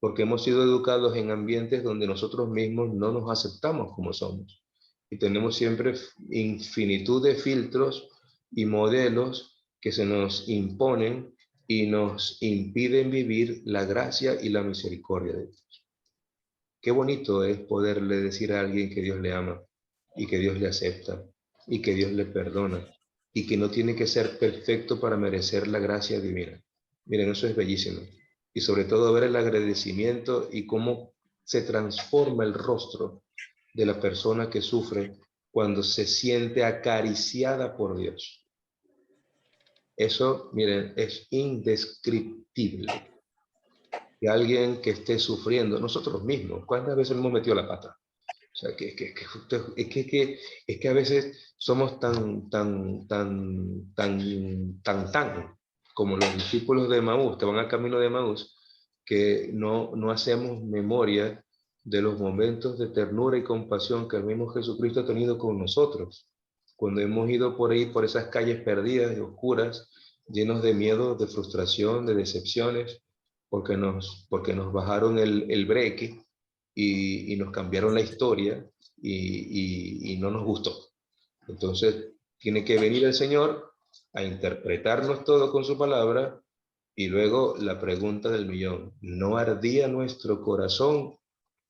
porque hemos sido educados en ambientes donde nosotros mismos no nos aceptamos como somos. Y tenemos siempre infinitud de filtros y modelos que se nos imponen y nos impiden vivir la gracia y la misericordia de Dios. Qué bonito es poderle decir a alguien que Dios le ama y que Dios le acepta y que Dios le perdona y que no tiene que ser perfecto para merecer la gracia divina. Miren, eso es bellísimo. Y sobre todo ver el agradecimiento y cómo se transforma el rostro de la persona que sufre cuando se siente acariciada por Dios. Eso, miren, es indescriptible. Que alguien que esté sufriendo, nosotros mismos, ¿cuántas veces hemos metido la pata? O sea, es que a veces somos tan, como los discípulos de Emaús, que van al camino de Emaús, que no hacemos memoria de los momentos de ternura y compasión que el mismo Jesucristo ha tenido con nosotros. Cuando hemos ido por ahí, por esas calles perdidas y oscuras, llenos de miedo, de frustración, de decepciones, porque nos bajaron el breque y nos cambiaron la historia y no nos gustó. Entonces, tiene que venir el Señor a interpretarnos todo con su palabra y luego la pregunta del millón. ¿No ardía nuestro corazón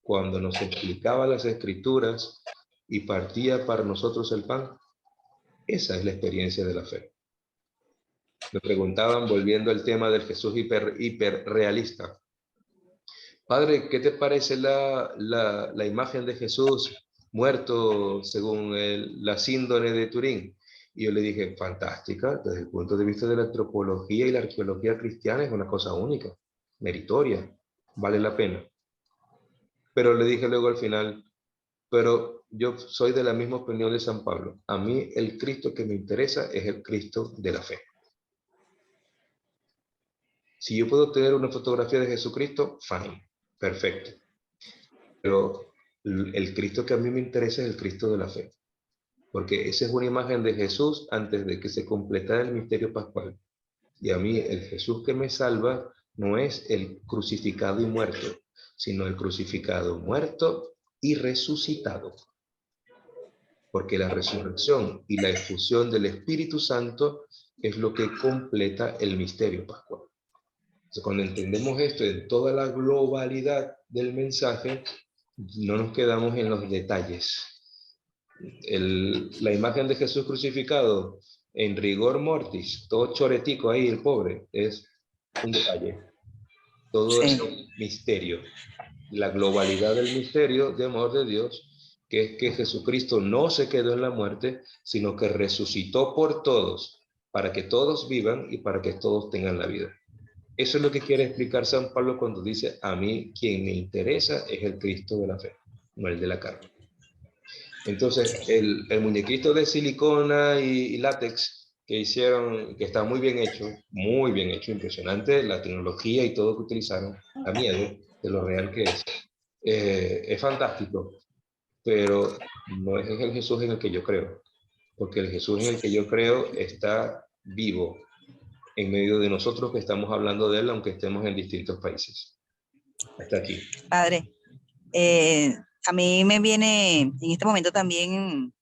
cuando nos explicaba las Escrituras y partía para nosotros el pan? Esa es la experiencia de la fe. Me preguntaban, volviendo al tema del Jesús hiperrealista. Padre, ¿qué te parece la imagen de Jesús muerto según la síndrome de Turín? Y yo le dije, fantástica, desde el punto de vista de la antropología y la arqueología cristiana es una cosa única, meritoria, vale la pena. Pero le dije luego al final, pero yo soy de la misma opinión de San Pablo. A mí el Cristo que me interesa es el Cristo de la fe. Si yo puedo tener una fotografía de Jesucristo, fine, perfecto. Pero el Cristo que a mí me interesa es el Cristo de la fe. Porque esa es una imagen de Jesús antes de que se completara el misterio pascual. Y a mí el Jesús que me salva no es el crucificado y muerto, sino el crucificado, muerto y resucitado. Porque la resurrección y la efusión del Espíritu Santo es lo que completa el misterio pascual. Entonces, cuando entendemos esto en toda la globalidad del mensaje, no nos quedamos en los detalles. La imagen de Jesús crucificado en rigor mortis, todo choretico ahí, el pobre, es un detalle. Todo es un misterio. La globalidad del misterio de amor de Dios, que es que Jesucristo no se quedó en la muerte, sino que resucitó por todos, para que todos vivan y para que todos tengan la vida. Eso es lo que quiere explicar San Pablo cuando dice, a mí quien me interesa es el Cristo de la fe, no el de la carne. Entonces, el muñequito de silicona y látex que hicieron, que está muy bien hecho, impresionante, la tecnología y todo que utilizaron, da miedo de lo real que es fantástico, pero no es el Jesús en el que yo creo, porque el Jesús en el que yo creo está vivo en medio de nosotros que estamos hablando de él, aunque estemos en distintos países. Hasta aquí. Padre, a mí me viene en este momento también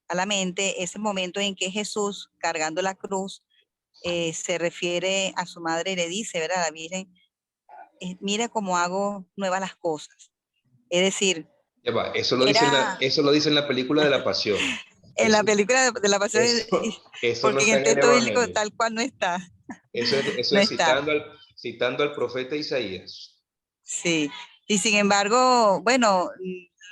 a la mente ese momento en que Jesús, cargando la cruz, se refiere a su madre y le dice, ¿verdad? La Virgen, mira cómo hago nuevas las cosas. Es decir, ya va, eso lo dice en la película de la Pasión. En la película de la Pasión, eso porque no en el está en el texto bíblico Evangelio. tal cual no está. Eso No es está. citando al profeta Isaías. Sí, y sin embargo, bueno,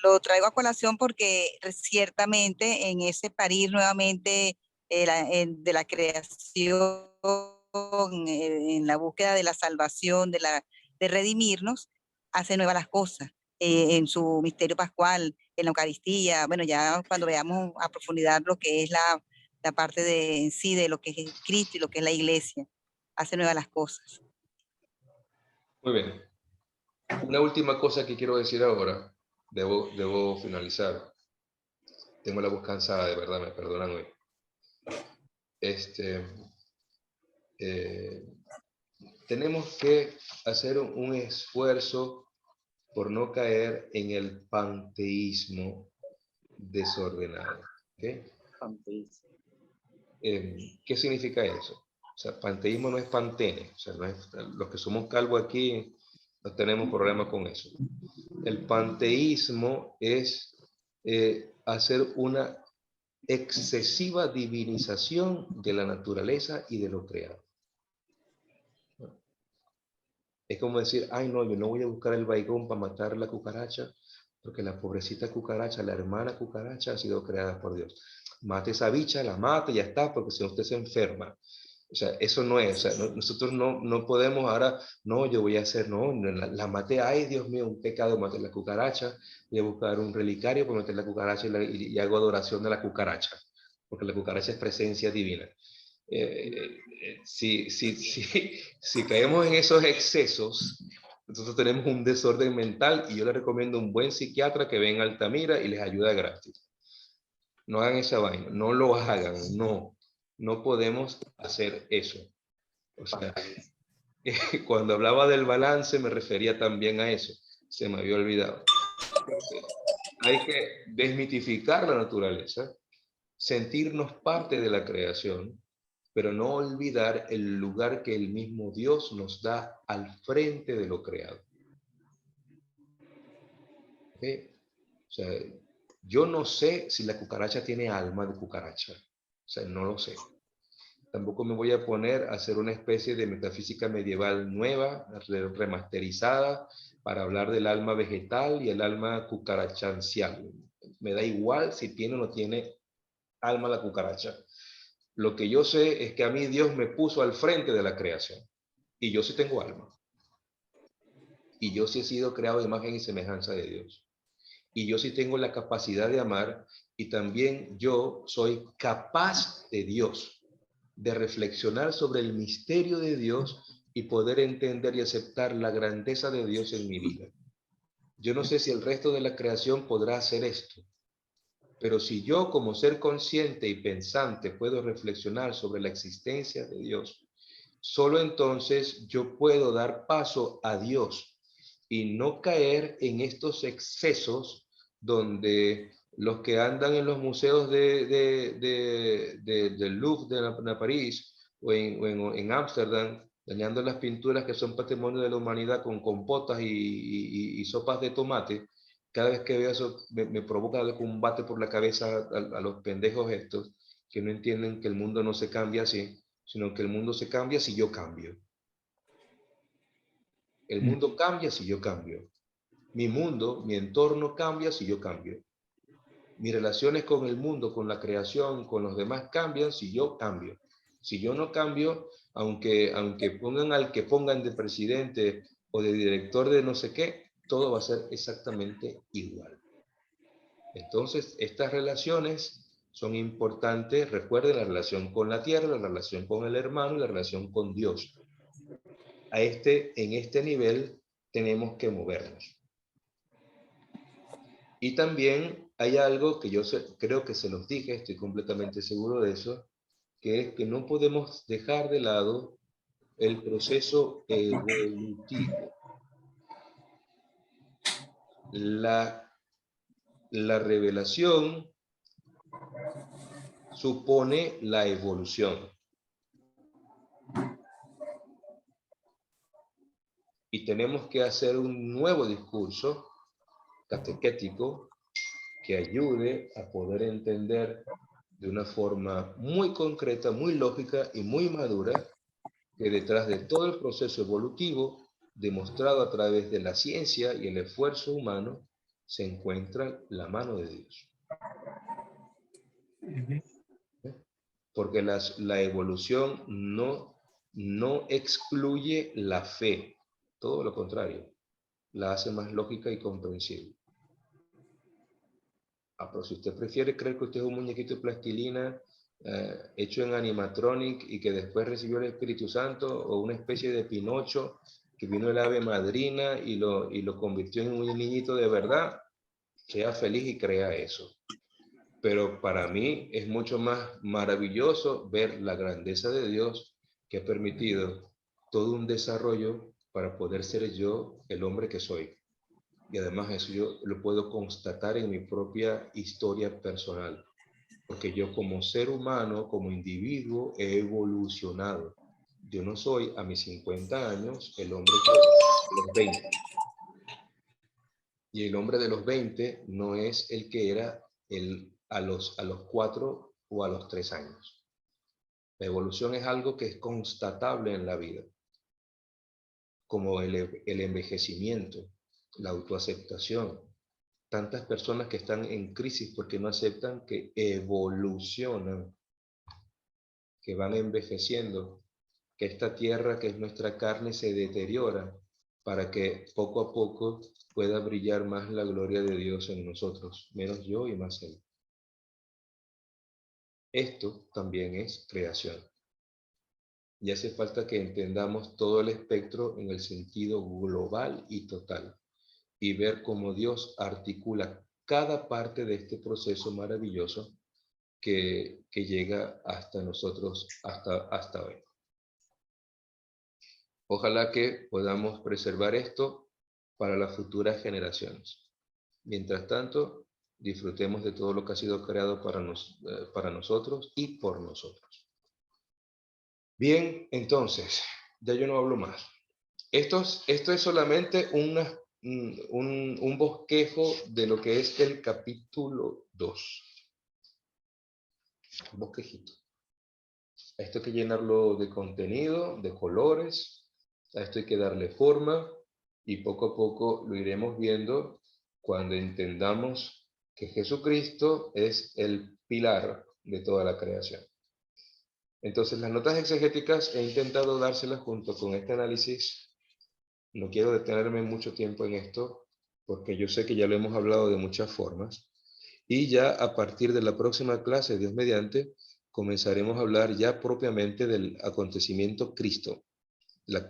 lo traigo a colación porque ciertamente en ese parir nuevamente de la creación, en la búsqueda de la salvación, de redimirnos, hace nuevas las cosas. En su misterio pascual, en la Eucaristía, bueno, ya cuando veamos a profundidad lo que es la parte de en sí de lo que es Cristo y lo que es la iglesia, hace nuevas las cosas. Muy bien. Una última cosa que quiero decir ahora, debo finalizar. tengo la voz cansada, de verdad, me perdonan hoy. Tenemos que hacer un esfuerzo por no caer en el panteísmo desordenado. ¿Okay? ¿Qué significa eso? O sea, panteísmo no es pantene. O sea, no es, los que somos calvos aquí no tenemos problema con eso. El panteísmo es hacer una excesiva divinización de la naturaleza y de lo creado. Es como decir, ay no, yo no voy a buscar el baigón para matar la cucaracha, porque la pobrecita cucaracha, la hermana cucaracha, ha sido creada por Dios. Mate esa bicha, la mate y ya está, porque si no usted se enferma. O sea, eso no es, o sea, nosotros no podemos ahora, no, yo voy a hacer, no, la maté, ay Dios mío, un pecado, maté la cucaracha, voy a buscar un relicario para meter la cucaracha y hago adoración de la cucaracha, porque la cucaracha es presencia divina. Si caemos en esos excesos, entonces tenemos un desorden mental y yo les recomiendo un buen psiquiatra que venga a Altamira y les ayuda gratis. No hagan esa vaina, no lo hagan, no podemos hacer eso. O sea, cuando hablaba del balance me refería también a eso, se me había olvidado. Hay que desmitificar la naturaleza, sentirnos parte de la creación, pero no olvidar el lugar que el mismo Dios nos da al frente de lo creado. ¿Okay? O sea, yo no sé si la cucaracha tiene alma de cucaracha. O sea, no lo sé. Tampoco me voy a poner a hacer una especie de metafísica medieval nueva, remasterizada, para hablar del alma vegetal y el alma cucarachancial. Me da igual si tiene o no tiene alma la cucaracha. Lo que yo sé es que a mí Dios me puso al frente de la creación. Y yo sí tengo alma. Y yo sí he sido creado de imagen y semejanza de Dios. Y yo sí tengo la capacidad de amar. Y también yo soy capaz de Dios, de reflexionar sobre el misterio de Dios y poder entender y aceptar la grandeza de Dios en mi vida. Yo no sé si el resto de la creación podrá hacer esto. Pero si yo como ser consciente y pensante puedo reflexionar sobre la existencia de Dios, solo entonces yo puedo dar paso a Dios y no caer en estos excesos donde los que andan en los museos del Louvre de París o en Ámsterdam, dañando las pinturas que son patrimonio de la humanidad con compotas y sopas de tomate. Cada vez que veo eso me provoca el combate por la cabeza a los pendejos estos que no entienden que el mundo no se cambia así, sino que el mundo se cambia si yo cambio. El mundo cambia si yo cambio. Mi mundo, mi entorno cambia si yo cambio. Mis relaciones con el mundo, con la creación, con los demás cambian si yo cambio. Si yo no cambio, aunque pongan al que pongan de presidente o de director de no sé qué, todo va a ser exactamente igual. Entonces, estas relaciones son importantes. Recuerden la relación con la tierra, la relación con el hermano y la relación con Dios. En este nivel tenemos que movernos. Y también hay algo que yo creo que se los dije, estoy completamente seguro de eso, que es que no podemos dejar de lado el proceso evolutivo. La revelación supone la evolución. Y tenemos que hacer un nuevo discurso catequético que ayude a poder entender de una forma muy concreta, muy lógica y muy madura que detrás de todo el proceso evolutivo demostrado a través de la ciencia y el esfuerzo humano se encuentra la mano de Dios. Porque la evolución no excluye la fe, todo lo contrario, la hace más lógica y comprensible. Pero si usted prefiere creer que usted es un muñequito de plastilina hecho en animatronic y que después recibió el Espíritu Santo, o una especie de Pinocho que vino el ave madrina y lo convirtió en un niñito de verdad, sea feliz y crea eso. pero para mí es mucho más maravilloso ver la grandeza de Dios que ha permitido todo un desarrollo para poder ser yo el hombre que soy. Y además eso yo lo puedo constatar en mi propia historia personal, porque yo como ser humano, como individuo, he evolucionado. Yo no soy a mis 50 años el hombre que de los 20. Y el hombre de los 20 no es el que era a los 4 o a los 3 años. La evolución es algo que es constatable en la vida, como el envejecimiento, la autoaceptación. Tantas personas que están en crisis porque no aceptan que evolucionan, que van envejeciendo, que esta tierra que es nuestra carne se deteriora para que poco a poco pueda brillar más la gloria de Dios en nosotros, menos yo y más Él. Esto también es creación. Y hace falta que entendamos todo el espectro en el sentido global y total, y ver cómo Dios articula cada parte de este proceso maravilloso que llega hasta nosotros, hasta hoy. Ojalá que podamos preservar esto para las futuras generaciones. Mientras tanto, disfrutemos de todo lo que ha sido creado para nosotros y por nosotros. Bien, entonces, ya yo no hablo más. Esto es solamente un bosquejo de lo que es el capítulo 2. Un bosquejito. A esto hay que llenarlo de contenido, de colores. A esto hay que darle forma y poco a poco lo iremos viendo cuando entendamos que Jesucristo es el pilar de toda la creación. Entonces, las notas exegéticas he intentado dárselas junto con este análisis. No quiero detenerme mucho tiempo en esto, porque yo sé que ya lo hemos hablado de muchas formas. Y ya a partir de la próxima clase, Dios mediante, comenzaremos a hablar ya propiamente del acontecimiento Cristo, el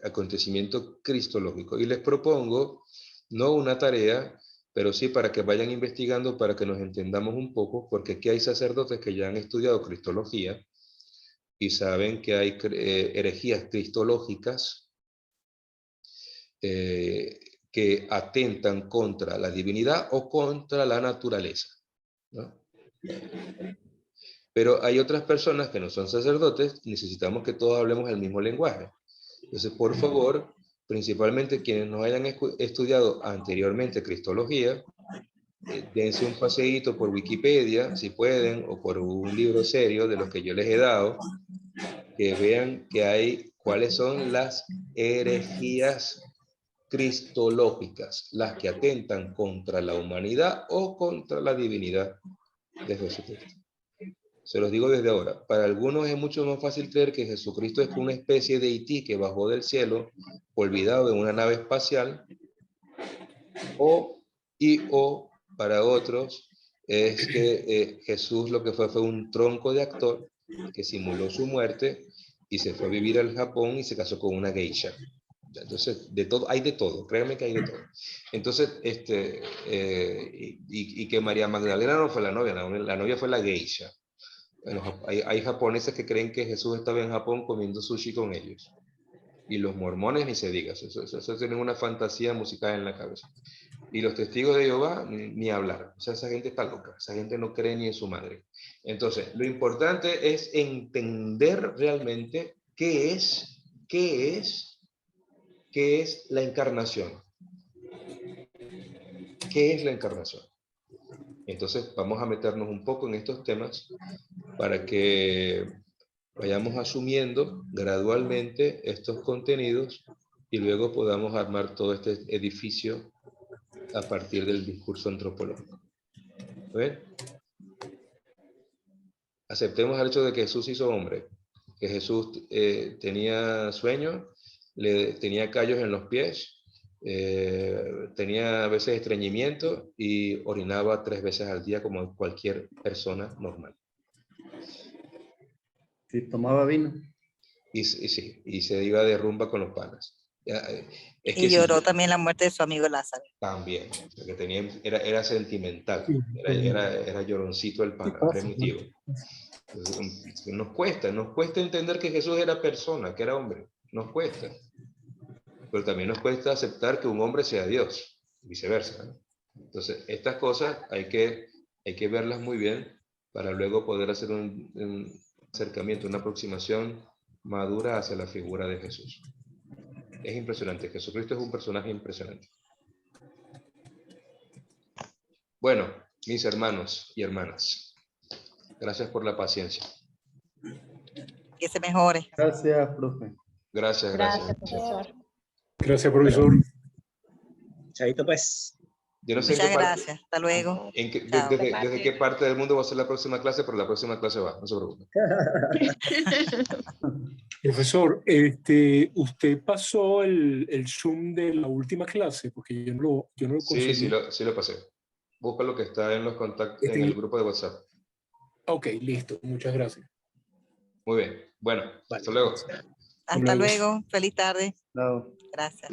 acontecimiento cristológico. Y les propongo, no una tarea, pero sí para que vayan investigando, para que nos entendamos un poco, porque aquí hay sacerdotes que ya han estudiado cristología y saben que hay herejías cristológicas que atentan contra la divinidad o contra la naturaleza, ¿no? Pero hay otras personas que no son sacerdotes, necesitamos que todos hablemos el mismo lenguaje. Entonces, por favor, principalmente quienes no hayan estudiado anteriormente cristología, dense un paseíto por Wikipedia, si pueden, o por un libro serio de los que yo les he dado, que vean que hay cuáles son las herejías cristológicas, las que atentan contra la humanidad o contra la divinidad de Jesucristo. Se los digo desde ahora. Para algunos es mucho más fácil creer que Jesucristo es una especie de E.T. que bajó del cielo, olvidado en una nave espacial, o para otros es que Jesús lo que fue un tronco de actor que simuló su muerte y se fue a vivir al Japón y se casó con una geisha. Entonces, de todo, hay de todo, créanme que hay de todo. Entonces, y que María Magdalena no fue la novia fue la geisha. Bueno, hay japoneses que creen que Jesús estaba en Japón comiendo sushi con ellos. Y los mormones ni se diga, eso tienen una fantasía musical en la cabeza. Y los testigos de Jehová, ni hablar. O sea, esa gente está loca, esa gente no cree ni en su madre. Entonces, lo importante es entender realmente qué es la encarnación. ¿Qué es la encarnación? Entonces, vamos a meternos un poco en estos temas para que vayamos asumiendo gradualmente estos contenidos y luego podamos armar todo este edificio a partir del discurso antropológico. ¿Ven? Aceptemos el hecho de que Jesús hizo hombre, que Jesús tenía sueño, tenía callos en los pies, tenía a veces estreñimiento y orinaba 3 veces al día como cualquier persona normal. Sí, tomaba vino. Y se iba de rumba con los panas. Es que Y si lloró yo- también la muerte de su amigo Lázaro. También, lo que tenía, era sentimental, Sí, era lloroncito el ¿qué pana, pasa, era emotivo. Entonces, nos cuesta entender que Jesús era persona, que era hombre, nos cuesta. Pero también nos cuesta aceptar que un hombre sea Dios, y viceversa, ¿no? Entonces, estas cosas hay que verlas muy bien para luego poder hacer un acercamiento, una aproximación madura hacia la figura de Jesús. Es impresionante, Jesucristo es un personaje impresionante. Bueno, mis hermanos y hermanas, gracias por la paciencia. Que se mejore. Gracias, profe. Gracias. Gracias, profesor. Gracias, profesor. Chaito, pues. Yo no sé en Muchas qué parte, gracias. Hasta luego. desde, Chao. desde qué parte del mundo va a ser la próxima clase, pero la próxima clase va, no se preocupe. Profesor, usted pasó el Zoom de la última clase, porque yo no lo conseguí. Sí lo pasé. Busca lo que está en los contactos, en el grupo de WhatsApp. Ok, listo. Muchas gracias. Muy bien. Bueno, hasta luego. Hasta luego. Feliz tarde. Chao. Gracias.